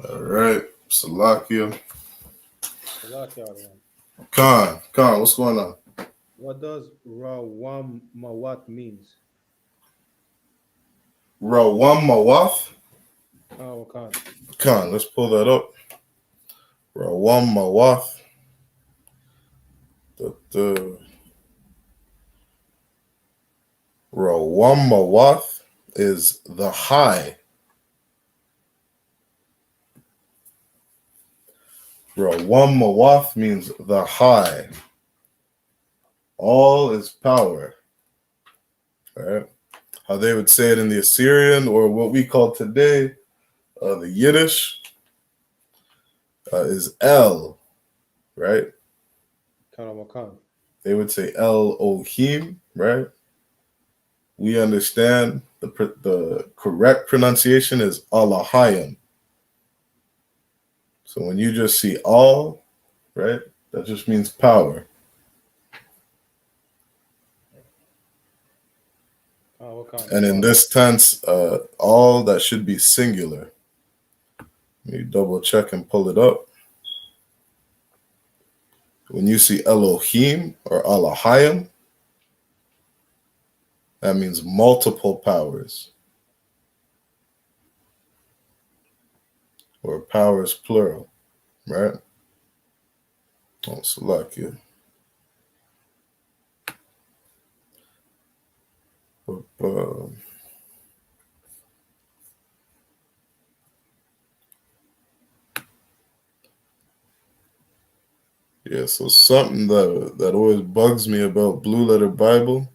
All right. Salakia. Khan, what's going on? What does Rawamawat means? Rawam Mawath? Khan. Khan, let's pull that up. Rawam Mawath. The Rawam Mawath is the high. Rawam Mawath means the high. All is power. All right. How they would say it in the Assyrian, or what we call today the Yiddish, is El, right? Khan. They would say Elohim, right? We understand the correct pronunciation is Alahayim. So when you just see all, right, that just means power. And in this tense, all that should be singular. Let me double check and pull it up. When you see Elohim or Alahayim, that means multiple powers. Or powers plural, right? Oh, Salakia. Yeah, so something that always bugs me about Blue Letter Bible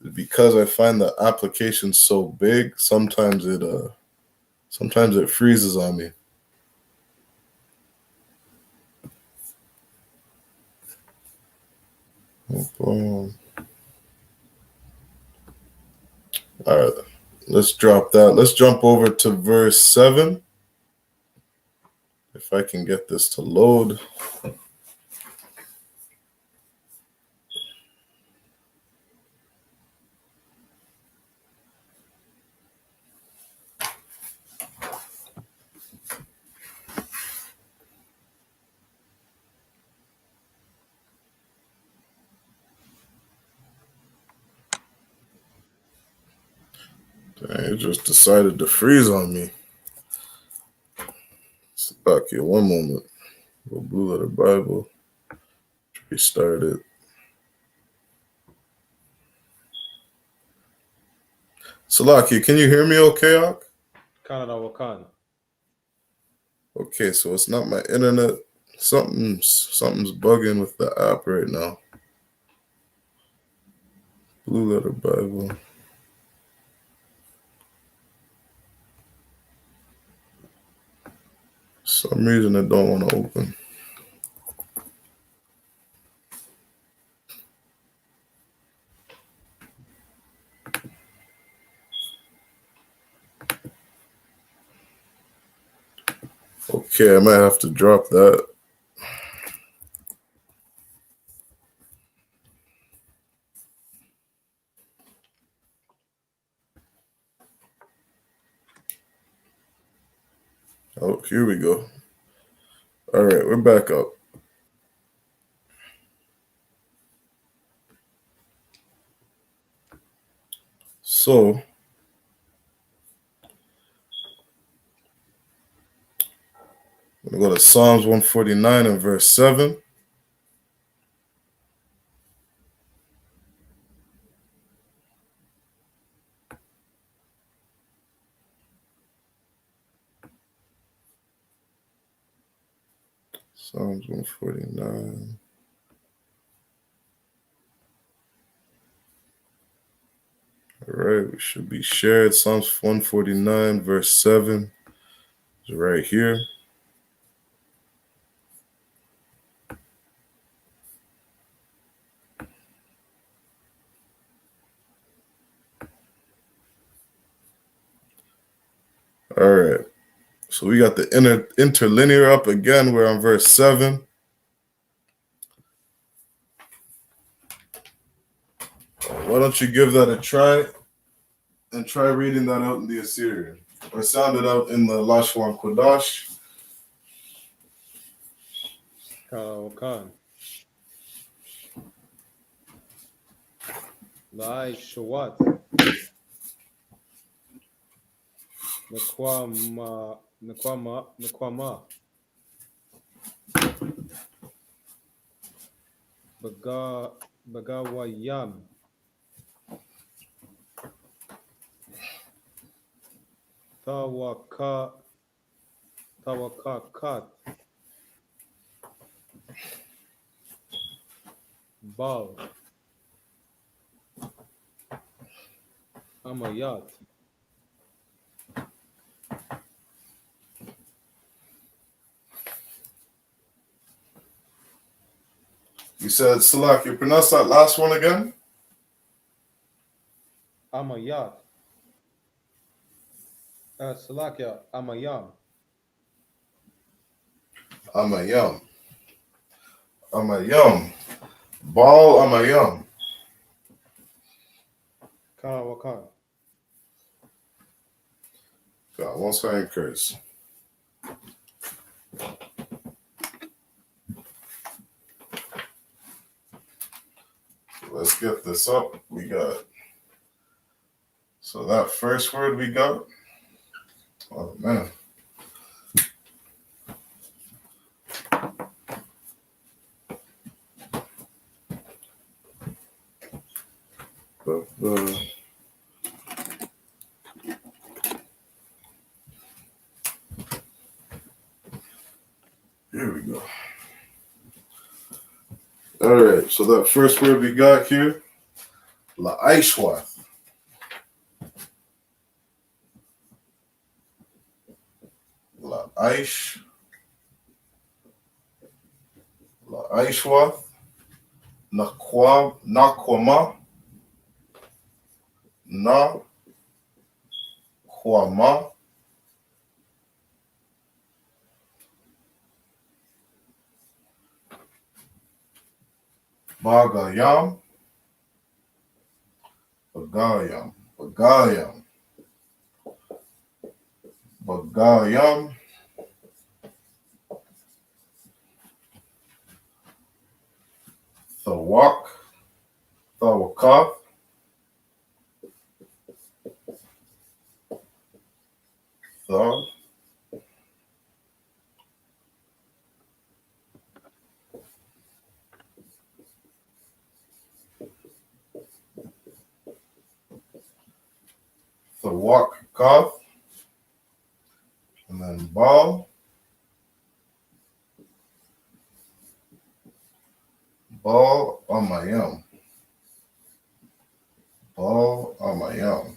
is because I find the application so big, sometimes it freezes on me. All right, let's drop that. Let's jump over to verse 7. If I can get this to load. Dang, it just decided to freeze on me. Okay, 1 moment. Go Blue Letter Bible. Restart it. Salaki, can you hear me okay, Ak? Khan. Okay, Okay, so it's not my internet. Something's bugging with the app right now. Blue Letter Bible. For some reason it don't want to open. Okay, I might have to drop that. Oh, here we go. All right, we're back up. So, I'm going to go to Psalms 149 and verse 7. Psalms 149. All right, we should be shared. Psalms 149, verse 7 is right here. All right, so we got the interlinear up again. We're on verse 7. Why don't you give that a try and try reading that out in the Assyrian, or sound it out in the Lashawan Qadash. Khan. Laishawat. Nakwama. Bagawayam. Tawakakat. Bal. Amayat. You said, Salak, you pronounce that last one again? Amayat. Salakia. Amayam. Amayam. Amayam. Bal Amayam. Khan. God, once I increase. Let's get this up. We got, so that first word we got, oh man. Here we go. All right, so that first word we got here, La'ishwath. La'ishwath. Nakwama. Nakwama. Bagayam. Bagayam. Thawakath. Thawakath. And then Baal. Bal Amayam. Bal Amayam.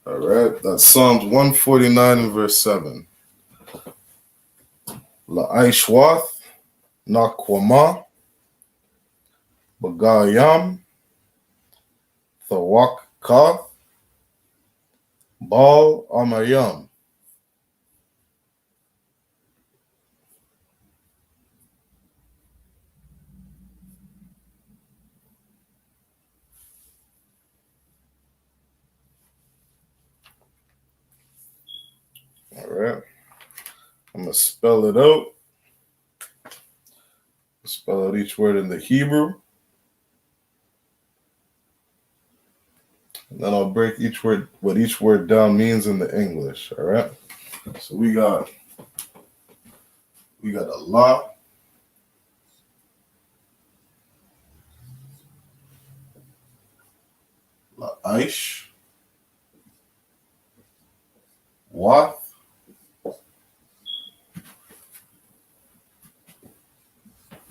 All right, that's Psalms 149 and verse 7. La'aishwath Nakwama Bagayam Thawak Kath Bal Amayam. All right, I'm going to spell it out. Spell out each word in the Hebrew. And then I'll break each word, what each word down means in the English. All right. So we got Allah, La'aish, Wath,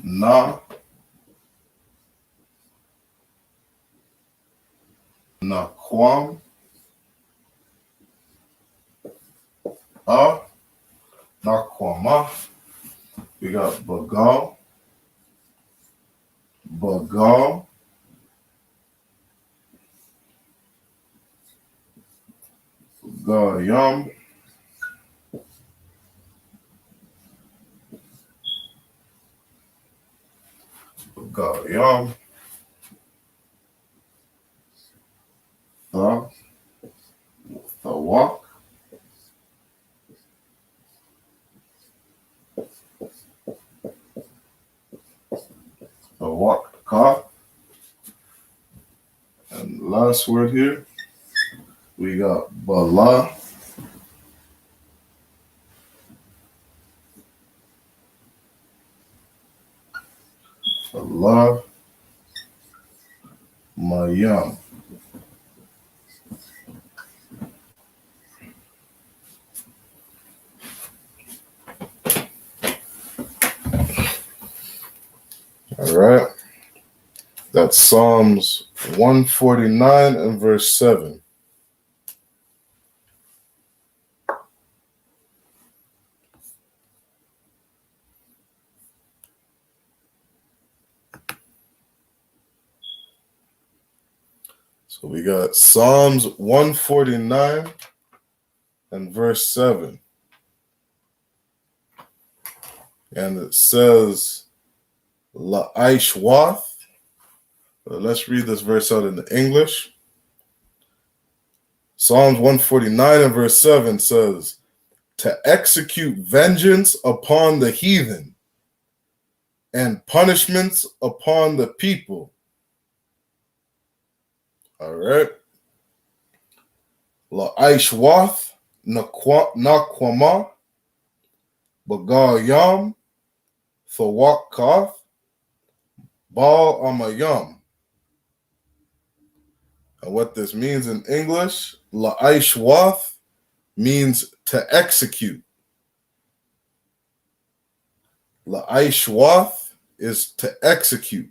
Na, Naquam, Naquama. We got Bagal, Bagayam, Bagayam, Thawak, Thawak Ka. And last word here, we got Bala, Allah, Mayam. All right. That's Psalms 149 and verse 7. So we got Psalms 149 and verse 7. And it says, La'aishwath. Let's read this verse out in the English. Psalms 149 and verse 7 says, to execute vengeance upon the heathen and punishments upon the people. All right. La'aishwath Nakwama Bagayam Thawak Kath Bal Amayam. And what this means in English, La'aishwath means to execute. La'aishwath is to execute.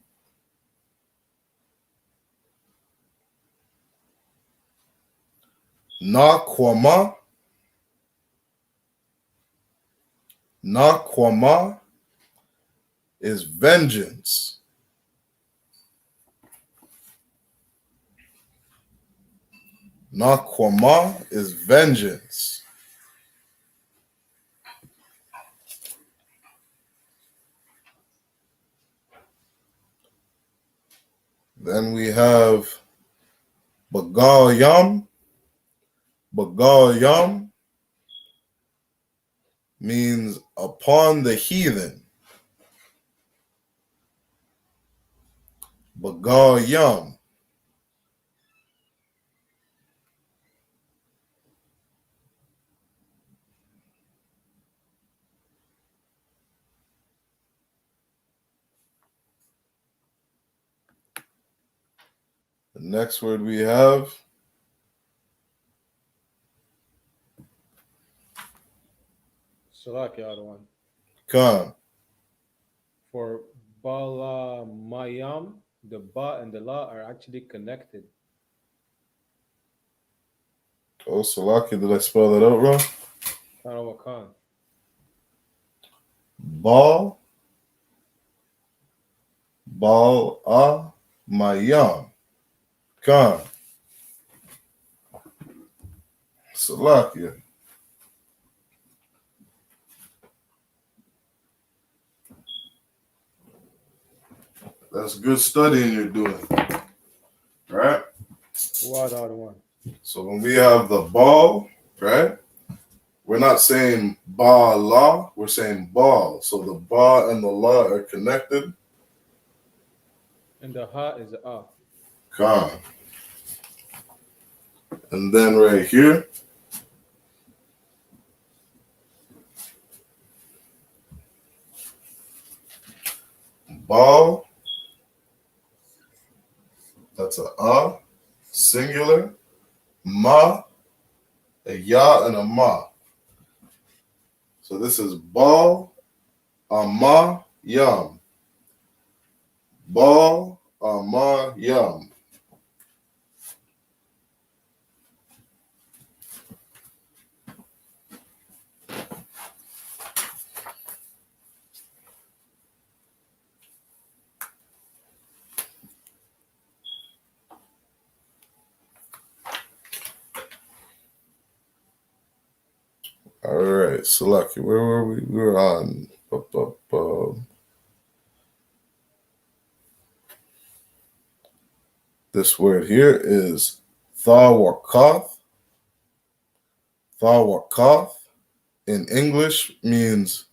Nakwama is vengeance. Nakwama is vengeance. Then we have Bagayam. Bagayam means upon the heathen. Bagayam. The next word we have Salaki, other one. Khan. For Bala Mayam, the Ba and the La are actually connected. Oh, Salaki, did I spell that out wrong? Khan. Bal, Mayam. Khan. Salaki. That's good studying you're doing. Right? What other one? So when we have the ball, right? We're not saying ba la, we're saying ball. So the ba and the la are connected. And the Ha is A. Khan. And then right here, ball, that's a singular, ma, a ya, and a ma. So this is ball, ma, yam. Ball, ma, yam. All right, Selaki, where were we? We were on this word here is thawakath. Thawakath in English means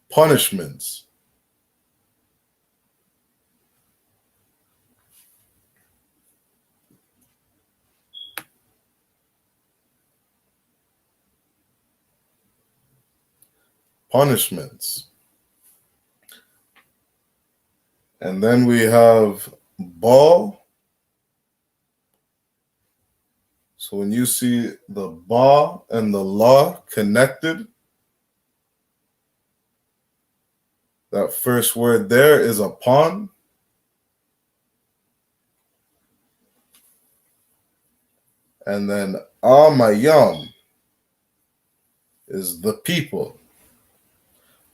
punishments. Punishments. And then we have ball. So when you see the ba and the la connected, that first word there is upon. And then amayam is the people.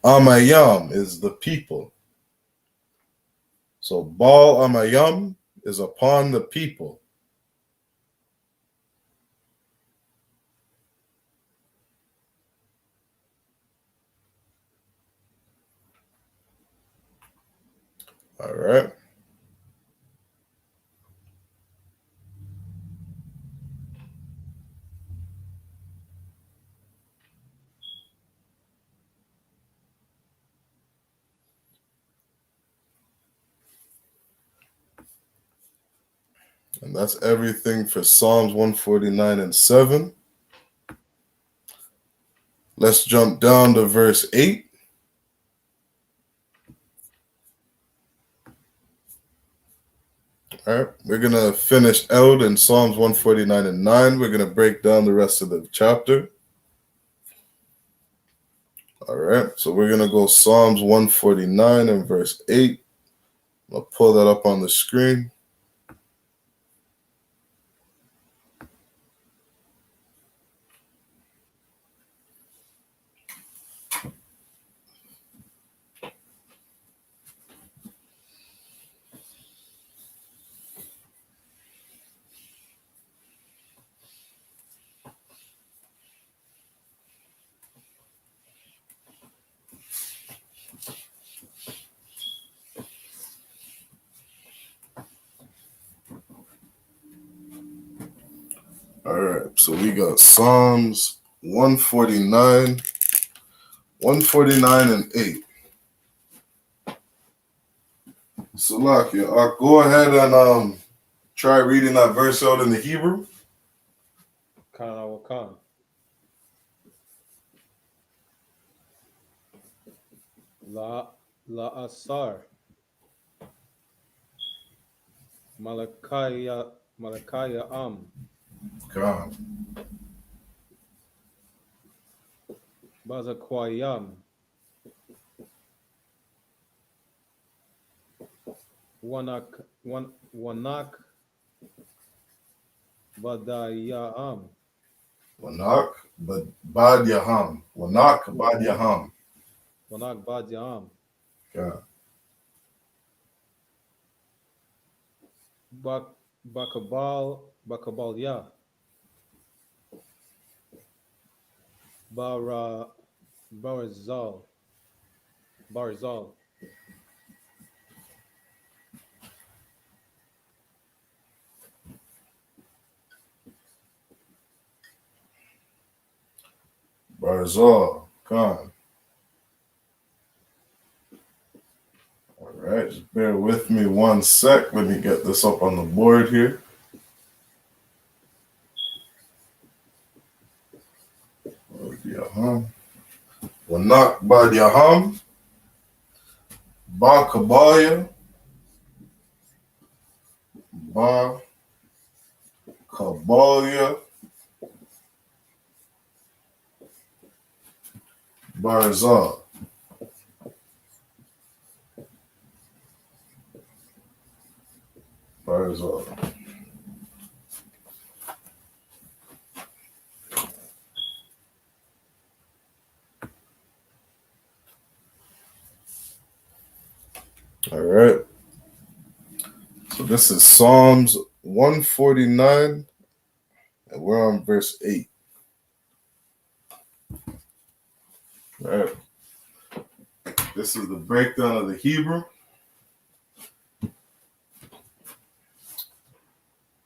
Amayam is the people. So bal amayam is upon the people. All right. And that's everything for Psalms 149 and 7. Let's jump down to verse 8. All right, we're going to finish out in Psalms 149 and 9. We're going to break down the rest of the chapter. All right, so we're going to go Psalms 149 and verse 8. I'll pull that up on the screen. All right, so we got Psalms 149 and 8. So, Lakia, go ahead and try reading that verse out in the Hebrew. Khan. La Asar. Malakaya Am. God. Bazakwayam. Wanak Badayam. Wanak Bad Yaham. Wanak Bad Yaham. Wanak Badyam. Yeah. Bakabal ya. Barzal. Barzal. Khan. All right, just bear with me 1 sec. Let me get this up on the board here. Yaham. Wanak Bad Yaham. Ba Kabaya. Ba Kabalia. Barzal. Barzal. All right. So this is Psalms 149, and we're on verse 8. All right. This is the breakdown of the Hebrew.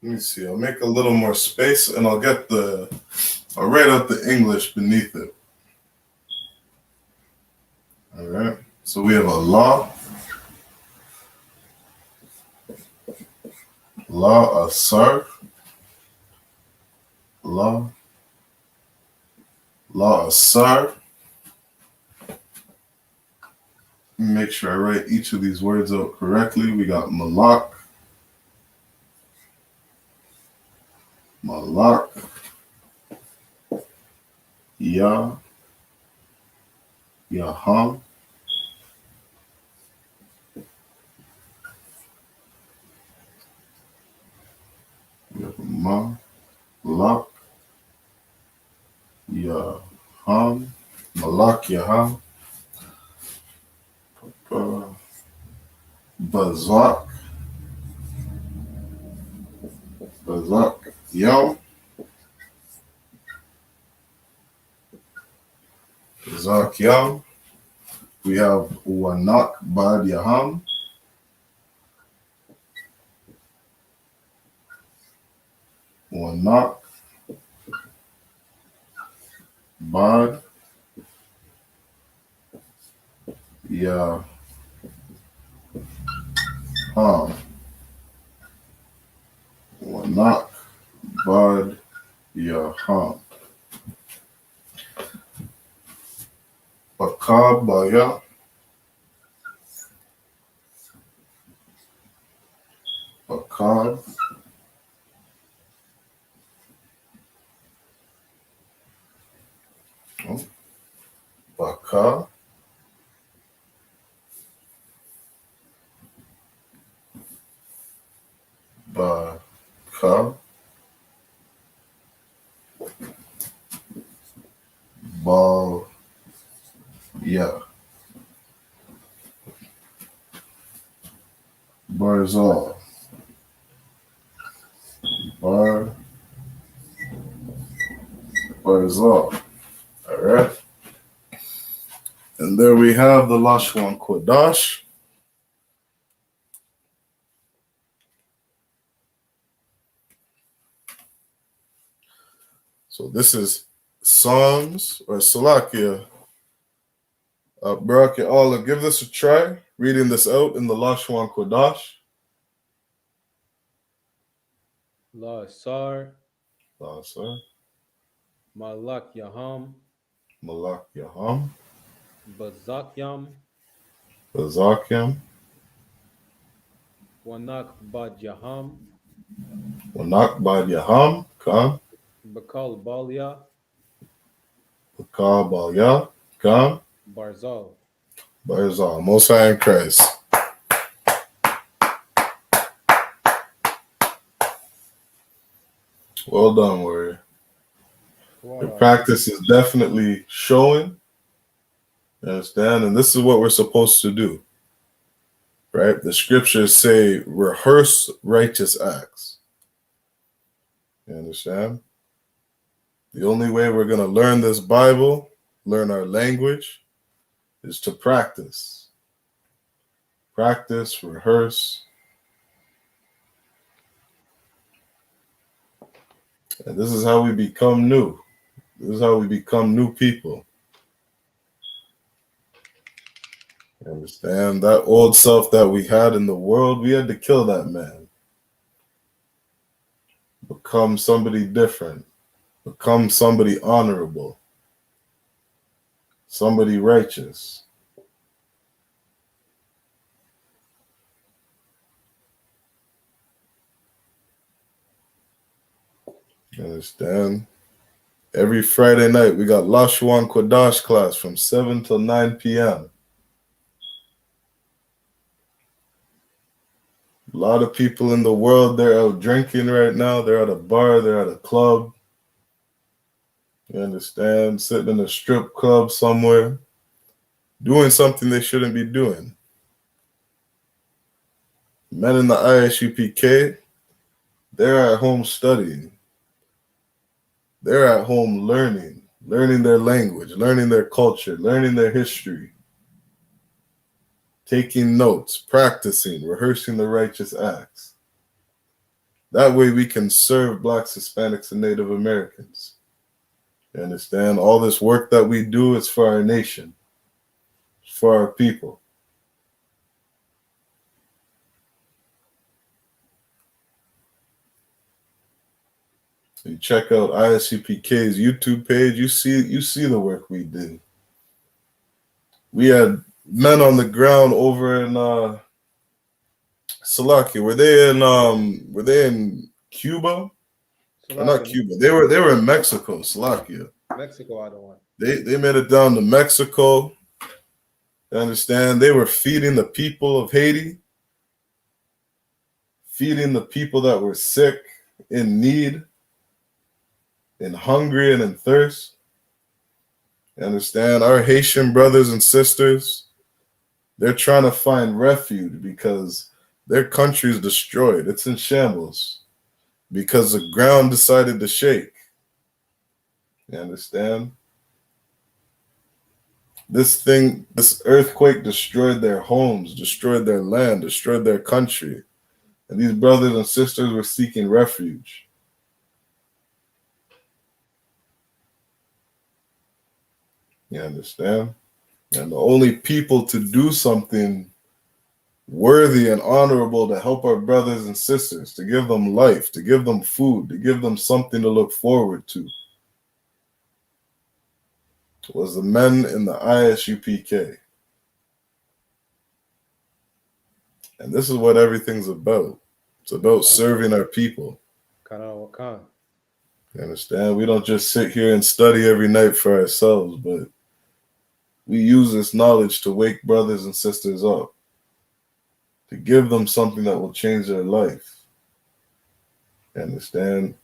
Let me see. I'll make a little more space, and I'll write out the English beneath it. All right. So we have a law, asar, law, asar. Make sure I write each of these words out correctly. We got malak, yaham, we have malak, yaham, bazak, yam, bazak yam. We have wanak bad yaham, wanak bad yaham, wanak bad yaham, bakabaya, bakab, baka, baka, bal, yeah, barzal, barzal. All right. And there we have the Lashawan Qadash. So this is Psalms or Salakia. Barak Allah, give this a try, reading this out in the Lashawan Qadash. La Sar. Asar, Malak Yaham. malak yaham, Bazakyam. bazakyam, Wanak Badyaham. wanak bad yaham, kan, Bakal Balya. Kabbalah, Ka, Barzal. Barzal, Most High in Christ. Well done, warrior. Your practice is definitely showing. You understand? And this is what we're supposed to do. Right? The scriptures say, rehearse righteous acts. You understand? The only way we're going to learn this Bible, learn our language, is to practice. Practice, rehearse. And this is how we become new. This is how we become new people. You understand? That old self that we had in the world, we had to kill that man. Become somebody different. Become somebody honorable. Somebody righteous. You understand? Every Friday night, we got Lashawan Qadash class from 7 till 9 p.m. A lot of people in the world, they're out drinking right now. They're at a bar, they're at a club. You understand? Sitting in a strip club somewhere, doing something they shouldn't be doing. Men in the I.S.U.P.K, they're at home studying. They're at home learning their language, learning their culture, learning their history, taking notes, practicing, rehearsing the righteous acts. That way we can serve Blacks, Hispanics, and Native Americans. You understand? All this work that we do is for our nation, for our people. You check out I.S.U.P.K's YouTube page, you see the work we did. We had men on the ground over in Salakia. Were they in Cuba? Or not Cuba. They were in Mexico, Salakia. Mexico, I don't want. They made it down to Mexico. You understand? They were feeding the people of Haiti, feeding the people that were sick, in need, in hungry, and in thirst. You understand? Our Haitian brothers and sisters, they're trying to find refuge because their country is destroyed. It's in shambles because the ground decided to shake. You understand? This earthquake destroyed their homes, destroyed their land, destroyed their country. And these brothers and sisters were seeking refuge. You understand? And the only people to do something worthy and honorable to help our brothers and sisters, to give them life, to give them food, to give them something to look forward to, was the men in the I.S.U.P.K. And this is what everything's about. It's about serving our people. You understand? We don't just sit here and study every night for ourselves, but we use this knowledge to wake brothers and sisters up, to give them something that will change their life. You understand?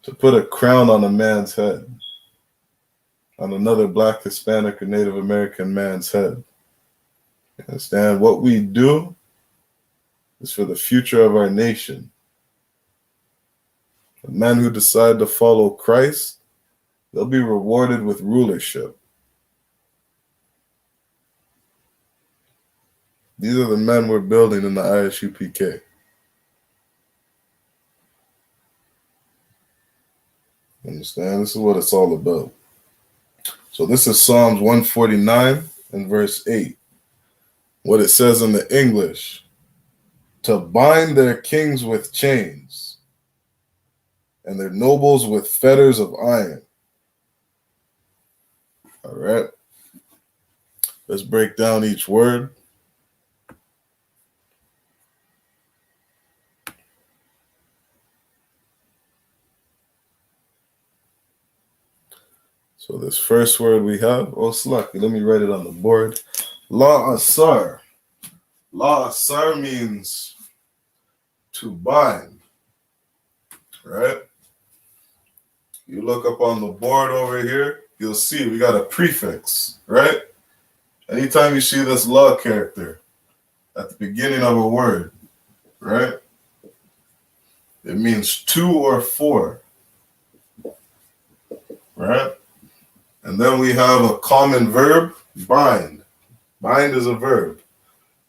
To put a crown on a man's head, on another Black, Hispanic, or Native American man's head. You understand? What we do is for the future of our nation. The men who decide to follow Christ, they'll be rewarded with rulership. These are the men we're building in the I.S.U.P.K. Understand? This is what it's all about. So this is Psalms 149 and verse 8. What it says in the English: to bind their kings with chains and their nobles with fetters of iron. All right. Let's break down each word. So this first word we have, oh Slaki, let me write it on the board. La asar. La asar means to bind, right? You look up on the board over here, you'll see we got a prefix, right? Anytime you see this la character at the beginning of a word, right? It means two or four, right? And then we have a common verb, bind. Bind is a verb.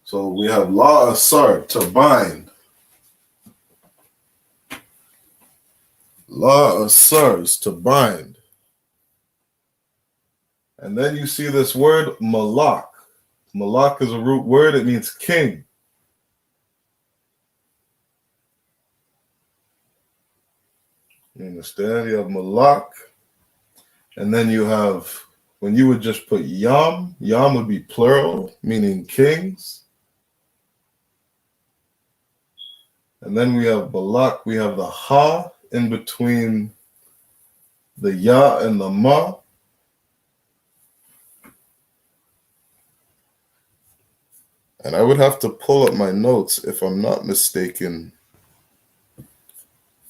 So we have la asar, to bind. La asar is to bind. And then you see this word malak. Malak is a root word. It means king. You understand? You have malak. And then you have, when you would just put yam, yam would be plural, meaning kings. And then we have balak. We have the ha in between the ya and the ma. And I would have to pull up my notes if I'm not mistaken.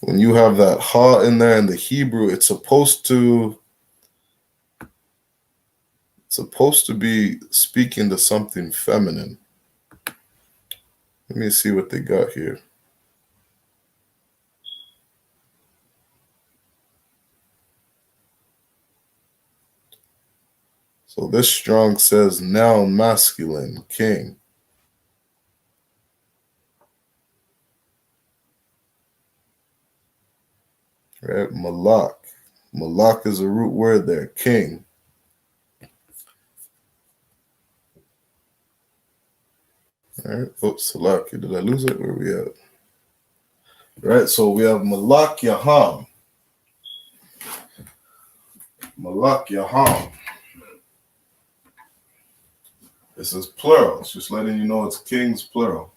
When you have that ha in there in the Hebrew, it's supposed to be speaking to something feminine. Let me see what they got here. So this Strong says noun masculine, king. Right? Malak. Malak is a root word there, king. All right. Oops, Salaki. Did I lose it? Where we at? Right. So we have Malak Yaham. Malak Yaham. This is plural. It's just letting you know it's kings, plural.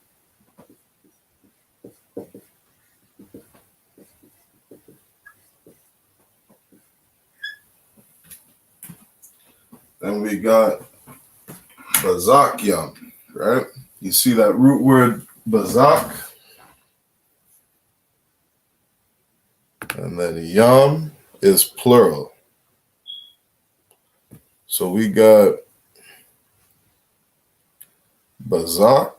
Then we got Bazak Yam, right? You see that root word Bazak? And then Yam is plural. So we got Bazak.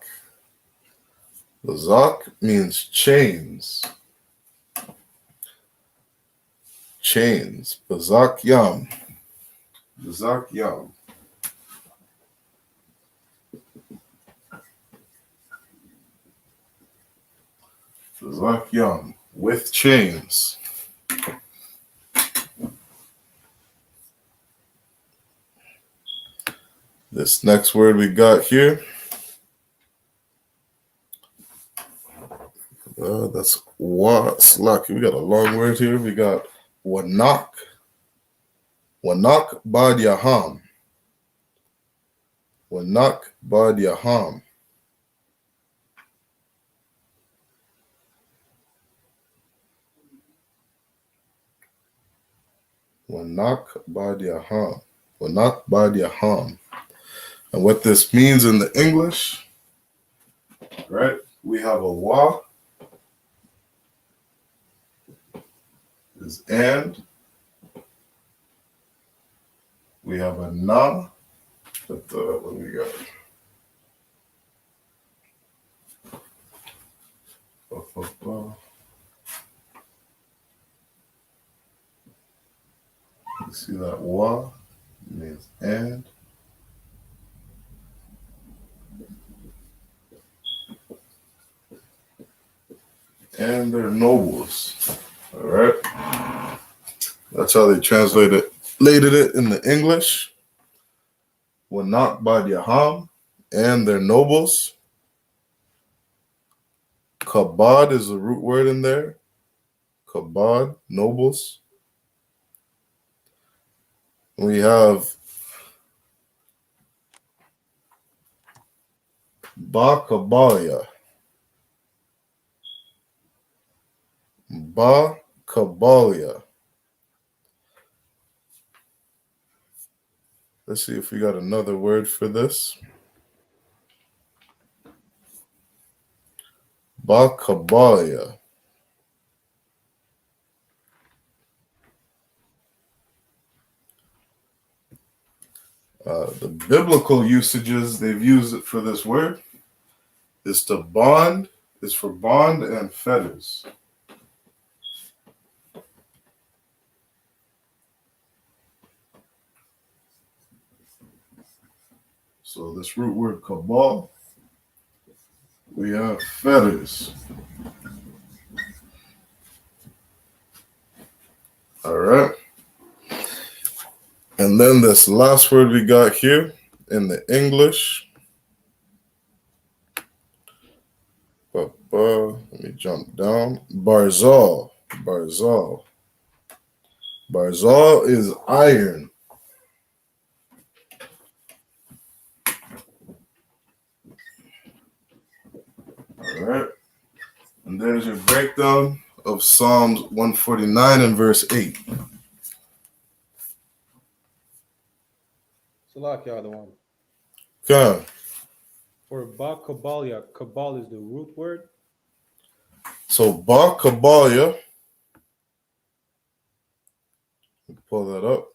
Bazak means chains. Chains. Bazak Yam. Bazak Yam. Bazak Yam. With chains. This next word we got here. That's Slaki. We got a long word here. We got Wanak. Wanak Bad Yaham. Wanak Bad Yaham. Wanak Bad Yaham. Wanak Bad Yaham. And what this means in the English, right? We have a wa is and. We have a na. What do we got? You see that wa means and. And they're nobles. All right. That's how they translated it in the English. Wanak Bad Yaham, and they're nobles. Kabad is a root word in there. Kabad, nobles. We have Ba Kabalia. Ba Kabalia. Let's see if we got another word for this. Bakabalia. The biblical usages they've used it for this word is to bond, is for bond and fetters. So this root word kabal, we have fetters. All right. And then this last word we got here in the English. Let me jump down. Barzal. Barzal. Barzal is iron. All right. And there's your breakdown of Psalms 149 and verse 8. Salakia, the one. Okay. For ba kabalia, kabal is the root word. So Ba Kabalia, pull that up.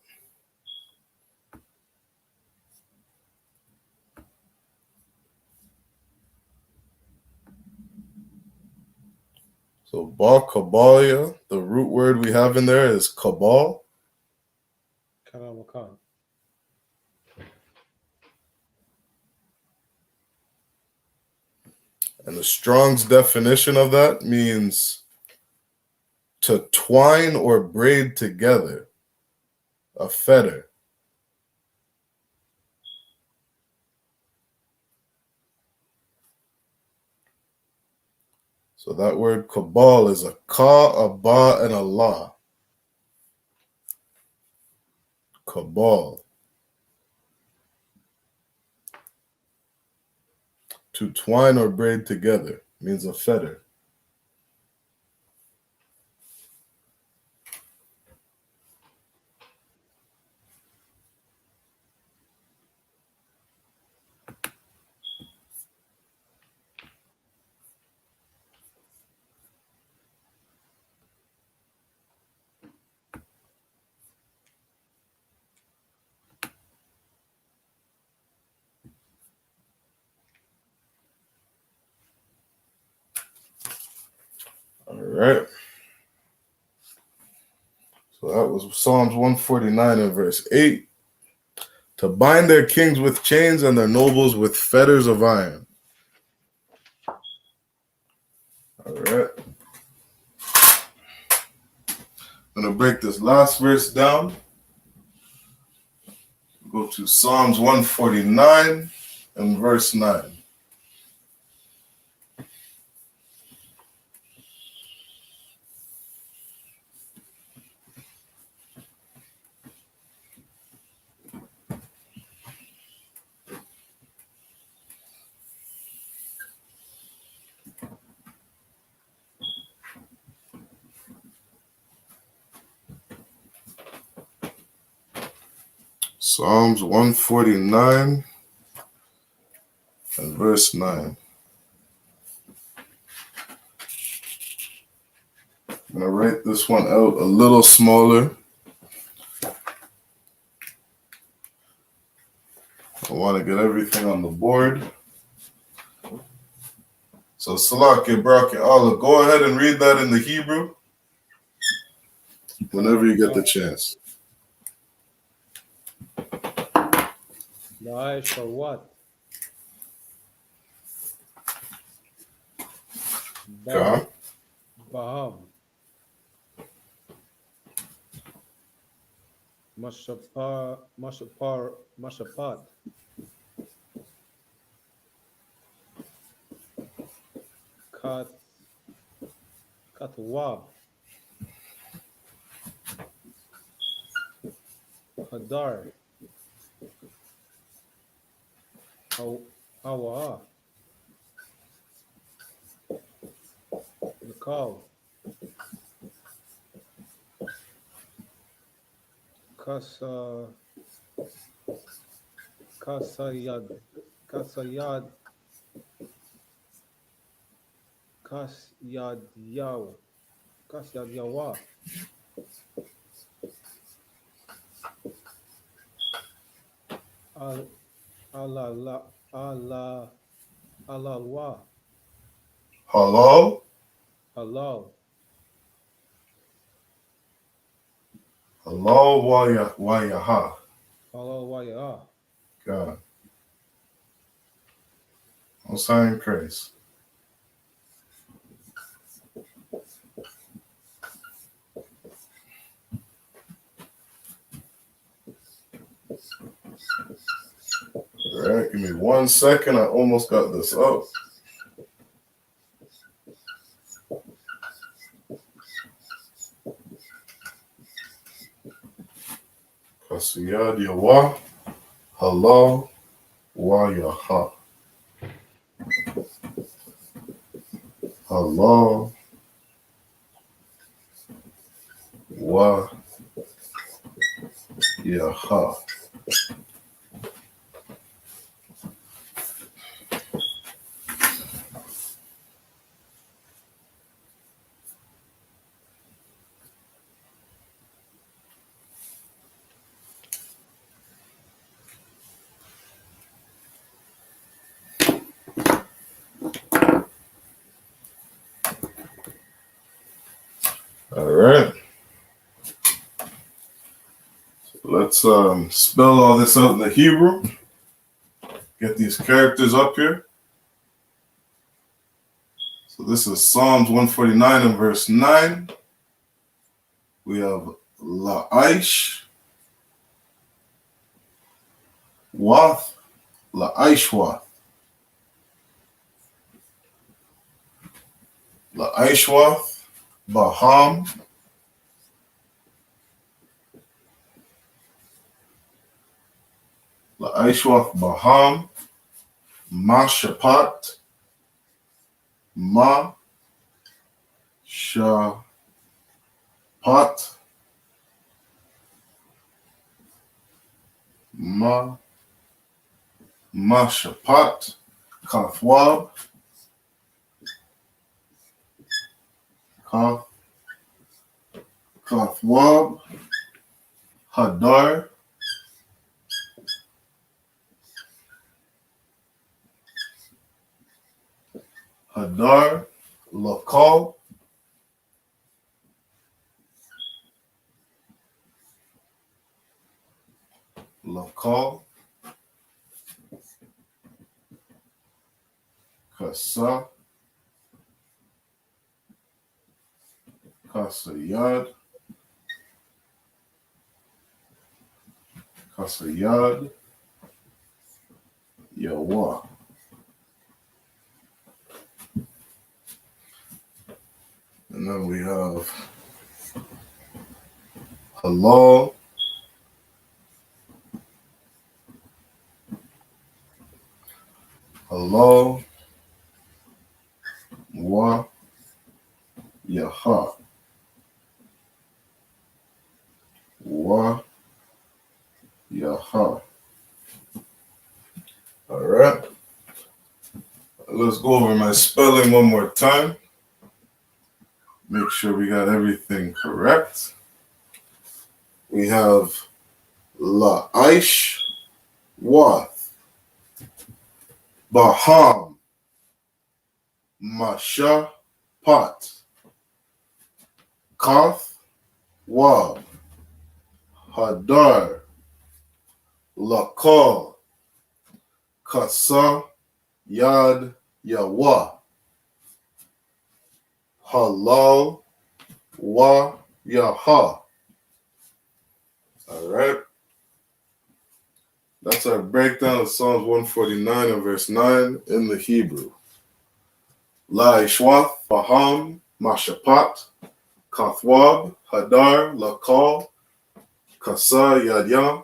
So Ba Kabalia, the root word we have in there is kabal. Kanamakan. And the Strong's definition of that means to twine or braid together, a fetter. So that word kabal is a ka, a ba, and a la. Kabal. To twine or braid together means a fetter. All right. So that was Psalms 149 and verse 8. To bind their kings with chains and their nobles with fetters of iron. All right. I'm going to break this last verse down. Go to Psalms 149 and verse 9. Psalms 149 and verse 9. I'm going to write this one out a little smaller. I want to get everything on the board. So Salaki, Braki, Allah, go ahead and read that in the Hebrew whenever you get the chance. Daesh for what? Okay. Baham. Mashapat. Katwab. Hadar. Hawa. Nakal. Kasayad, Kasayad, Kasyadyaw, Kasyadyawa, Al, Alala, Ala, Alalwa, Halal, Halal, halal wa yaha. Halal Waya, God, I'm saying crazy. All right, give me 1 second. I almost got this up. Kasiyad yawa, halal wa yaha. Halal wa yaha. All right. Let's spell all this out in the Hebrew. Get these characters up here. So this is Psalms 149 and verse 9. We have La'aish, Wath, La'aishwath. La'aishwath, Baham, La'aishwath, Baham, Mashapat, Ma, Shapat, Ma, Mashapat, Kathwab, Kathwab, Hadar, Hadar, Lakal, Lakal, Kasa, Kasayad, Kasayad, Yawa. And then we have Halal, Halal, Wa, Yaha, Wa, Yaha. All right. Let's go over my spelling one more time. Make sure we got everything correct. We have La'aish, Wath, Baham, Masha, Pat, Kath, Wab, Hadar, Lakal, Kasa, Yad, Yawa, Halal, Wa, Yaha. All right. That's our breakdown of Psalms 149 and verse 9 in the Hebrew. La'ishwath, Baham, Mashapat, Kathwab, Hadar, Lakal, Kasa, Yad,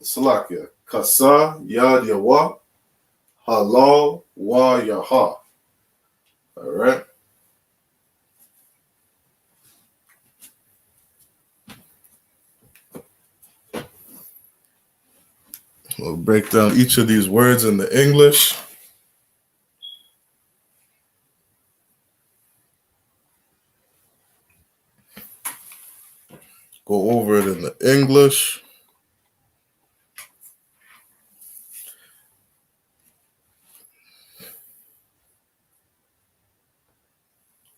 Salakia, Kasa, Yad, Yawa, Halal, Wa, Yaha. All right. We'll break down each of these words in the English. Go over it in the English.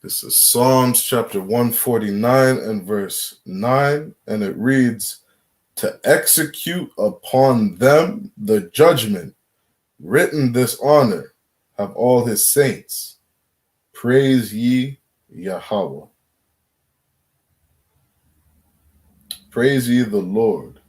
This is Psalms chapter 149 and verse 9, and it reads, "To execute upon them the judgment, written this honor, have all his saints. Praise ye Yahweh." Praise ye the Lord.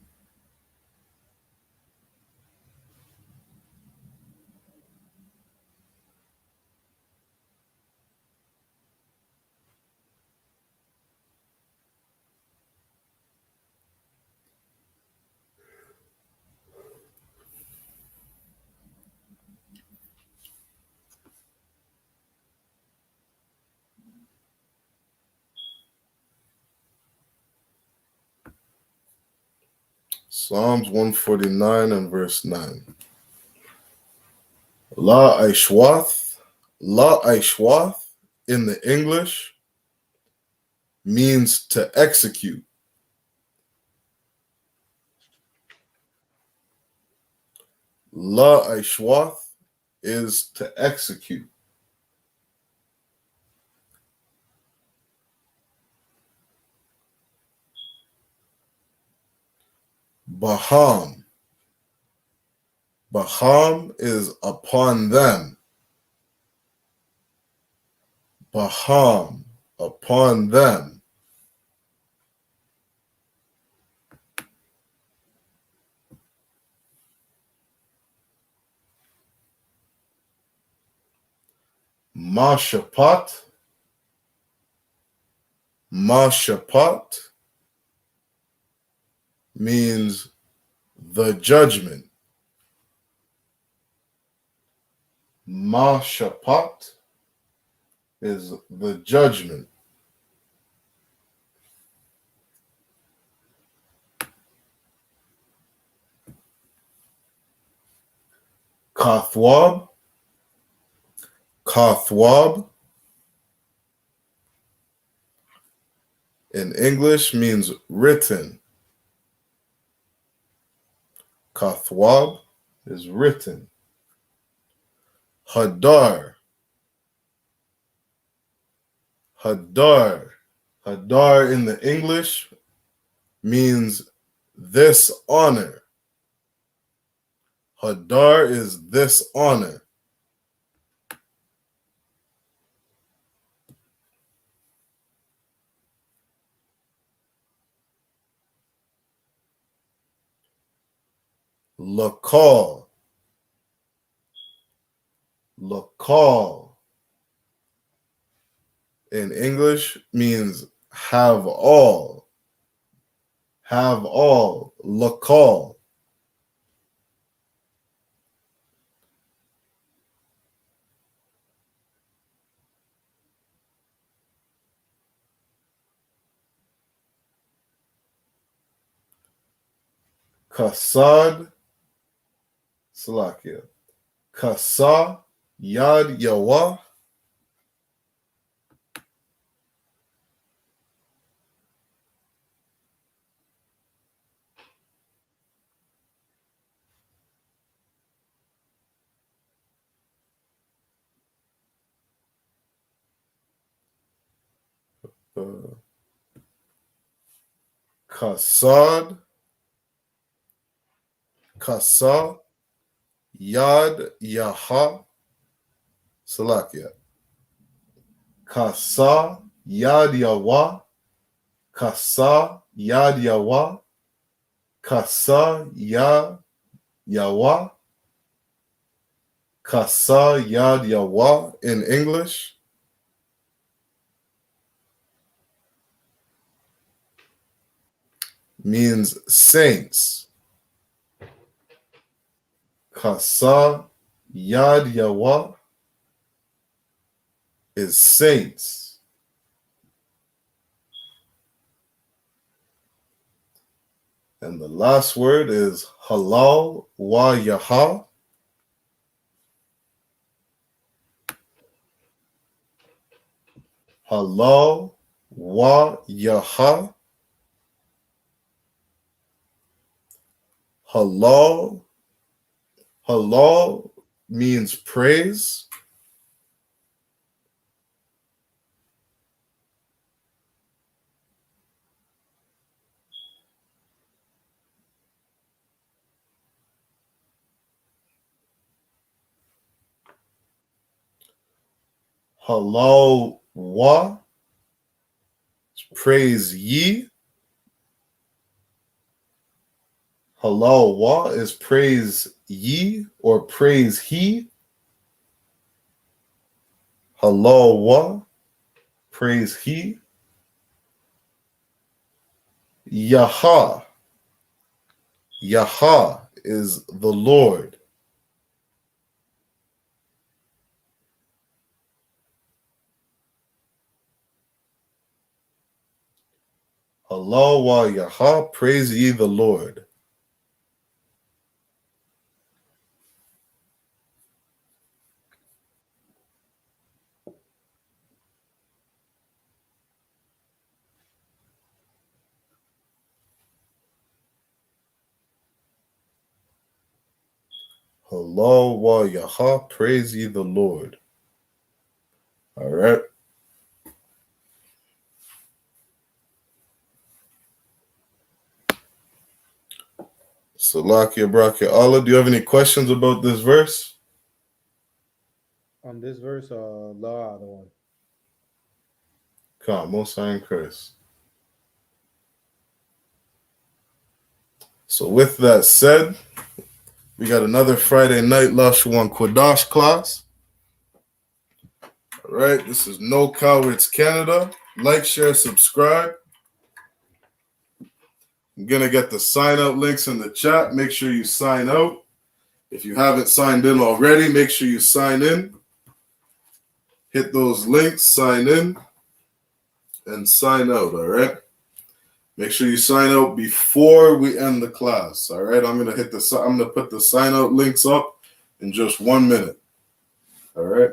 Psalms 149 and verse 9. La-I.S.U.P.K, La-I.S.U.P.K in the English means to execute. La-I.S.U.P.K is to execute. Baham. Baham is upon them. Baham, upon them. Mashapat. Mashapat means the judgment. Mashapat is the judgment. Kathwab. Kathwab in English means written. Kathwab is written. Hadar. Hadar. Hadar in the English means this honor. Hadar is this honor. Lakal. Lakal in English means have all. Have all. Lakal. Kasad. Salakia. Kasa Yad Yahweh. Kasad. Kasa Yad Yahweh. Salakia. Kasa Yad Yahweh. Kasa Yad Yahweh. Kasa Yad Yahweh. Kasa Yad Yahweh in English means saints. Kasa Yad Yahweh is saints. And the last word is halal wa yaha. Halal wa yaha. Halal means praise. Halal wa, praise ye. Halal wa is praise ye or praise he. Halal wa, praise he. Yaha. Yaha is the Lord. Halal wa yaha, praise ye the Lord. Halal wa yaha, praise ye the Lord. All right. Salakia Brakia Allah, do you have any questions about this verse? On this verse, La, the one. Come, Most High in Christ. So with that said, we got another Friday night Lashawan Qadash class. All right, this is No Cowards Canada. Like, share, subscribe. I'm going to get the sign out links in the chat. Make sure you sign out. If you haven't signed in already, make sure you sign in. Hit those links, sign in, and sign out, all right? Make sure you sign out before we end the class, all right? I'm going to put the sign out links up in just 1 minute, all right?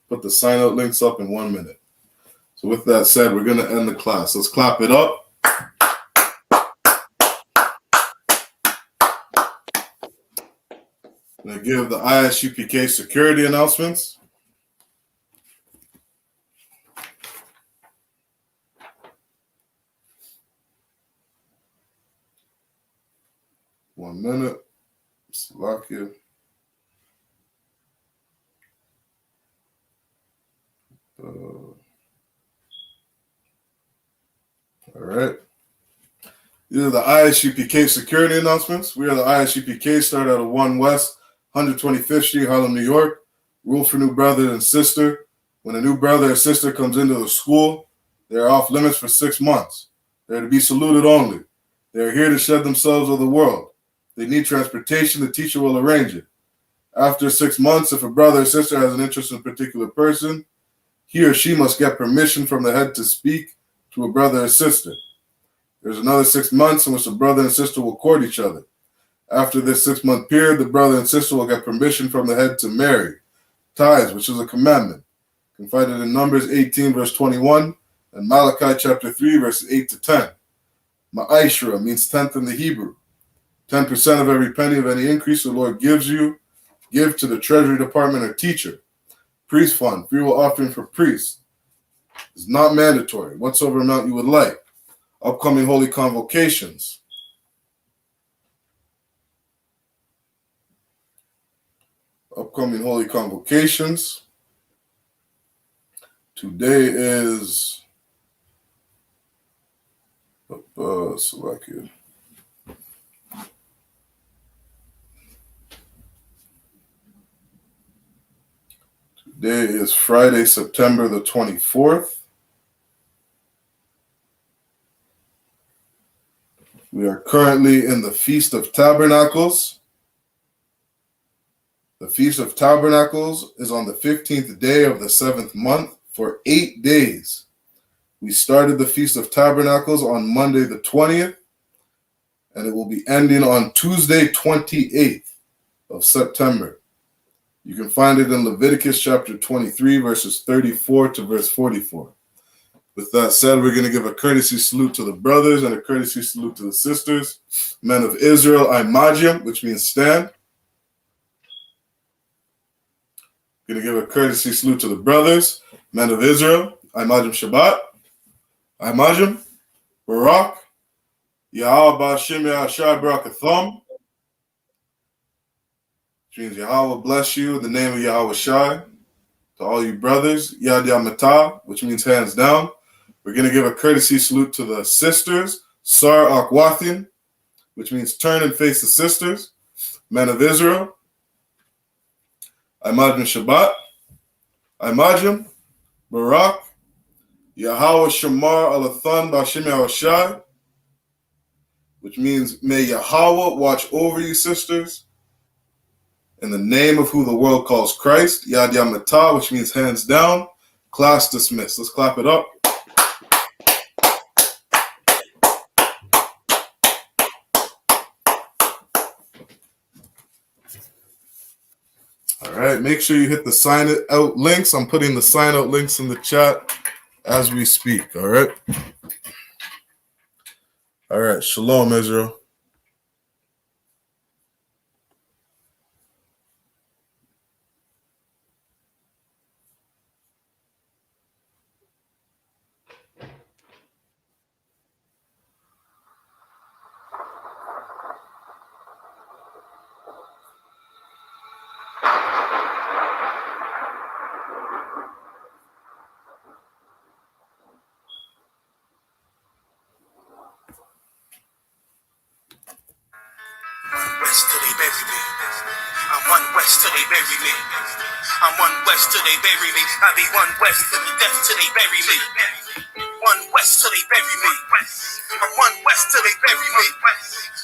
Put the sign out links up in 1 minute. So with that said, we're going to end the class. Let's clap it up. I'm going to give the I.S.U.P.K security announcements. One minute. Slovakia. All right. These are the I.S.U.P.K security announcements. We are the I.S.U.P.K, start out of 1 West, 125th Street, Harlem, New York. Rule for new brother and sister. When a new brother or sister comes into the school, they are off limits for 6 months. They are to be saluted only. They are here to shed themselves of the world. They need transportation. The teacher will arrange it. After 6 months, if a brother or sister has an interest in a particular person, he or she must get permission from the head to speak to a brother or sister. There's another 6 months in which the brother and sister will court each other. After this 6-month period, the brother and sister will get permission from the head to marry. Tithes, which is a commandment. You can find it in Numbers 18, verse 21, and Malachi chapter 3, verses 8 to 10. Ma'ashra means tenth in the Hebrew. 10% of every penny of any increase the Lord gives you, give to the treasury department or teacher. Priest fund, free will offering for priests. It's not mandatory, whatsoever amount you would like. Upcoming holy convocations. Upcoming holy convocations. Today is Slovakia. Today is Friday, September the 24th. We are currently in the Feast of Tabernacles. The Feast of Tabernacles is on the 15th day of the 7th month for 8 days. We started the Feast of Tabernacles on Monday the 20th, and it will be ending on Tuesday, 28th of September. You can find it in Leviticus chapter 23, verses 34 to verse 44. With that said, we're going to give a courtesy salute to the brothers and a courtesy salute to the sisters. Men of Israel, I.M.A.J.I.M, which means stand. Going to give a courtesy salute to the brothers. Men of Israel, I.M.A.J.I.M Shabbat. I.M.A.J.I.M, Barak. Yahweh Ba'Shem Yahshai Barakatham. Which means Yahweh bless you in the name of Yahweh Shai. To all you brothers, Yad Yamatah, which means hands down. We're going to give a courtesy salute to the sisters, Sar Akwathin, which means turn and face the sisters. Men of Israel, I.M.A.J.I.M Shabbat, I.M.A.J.I.M, Barak, Yahweh Shamar Alathan Ba'Shem Yahushai, which means may Yahweh watch over you, sisters, in the name of who the world calls Christ, Yad Yamatah, which means hands down. Class dismissed. Let's clap it up. All right, make sure you hit the sign it out links. I'm putting the sign out links in the chat as we speak. All right. All right. Shalom, Israel. West till they bury me. I'm one west till they bury me. I'm one west till they bury me. I be one west till the death till they bury me. One west till they bury me. I'm one west till they bury me.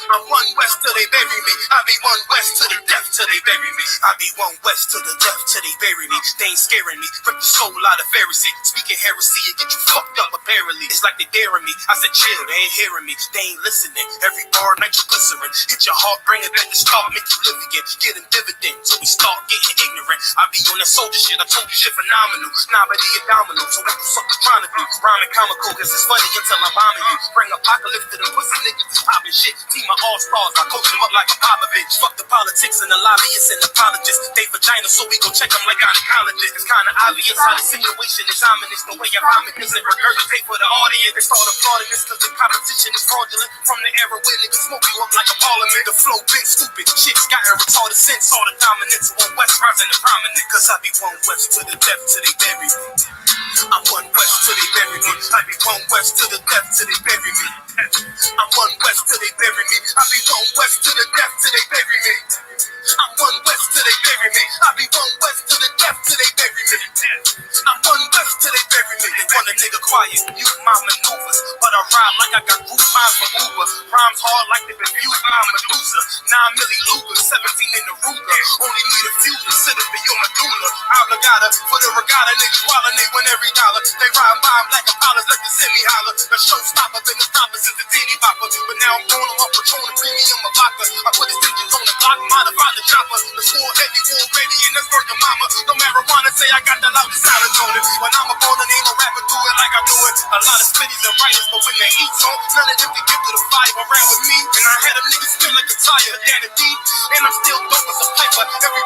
I'm one west till they bury me. I be one west till the death till they bury me. I be one west till the death till they bury me. They ain't scaring me. Rip the soul out of Pharisee. Speaking heresy and get you fucked up apparently. It's like they daring me. I said chill, they ain't hearing me. They ain't listening. Every bar nitroglycerin. Hit your heart, bring it back to start, make you live again. Getting dividends, so we start getting ignorant. I be on that soldier shit. I told you shit phenomenal. Nominee and domino. So what the fuck you trying to do? Rhyming comical, cause it's funny until I'm bombing you. Bring apocalypse to them pussy niggas popping shit. Team of all stars, I coach them up like a Popovich. Fuck the politics and the lobbyists and apologists. They vagina, so we go check them like gynecologists. It's kinda obvious how the situation is ominous. The way I vomit this and regurgitate for the audience. They start applauding this cause the competition is fraudulent. From the era where niggas smoke you up like a parliament. The flow been stupid. Shit's gotten retarded since all the dominance. One west rising to prominent. Cause I be one west to the death till they bury me. I'm one west till they bury me. I be one west to the death till they bury me. I'm one west till they bury me. I be one west to the death till they bury me. I'm one west till they bury me. I be one west to the death till they bury me. I'm one west till they bury me. They want a nigga quiet, mute my maneuvers, but I ride like I got group minds for Uber. Rhymes hard like they've been viewed by Medusa. 9 milli Luger, 17 in the Ruger. Only need a few to sit up in your medulla. Obligata for the regatta, niggas wildin', they win every dollar. They ride by black Impalas, let the semi holler. The showstopper, been the stopper since the teeny popper. But now I'm going on Patron and premium a vodka. I put his engines on the block, modify the chopper. The score heavy, war ready, and that's worth the mama. No marijuana, say I got the loudest silence on it. When I'm up on the name of rapper, do it like I do it. A lot of spitties and writers, but when they eat song, none of them can get to the fire around with me. And I had them niggas spin like a tire, down the deep. And I'm still dope as a piper. Every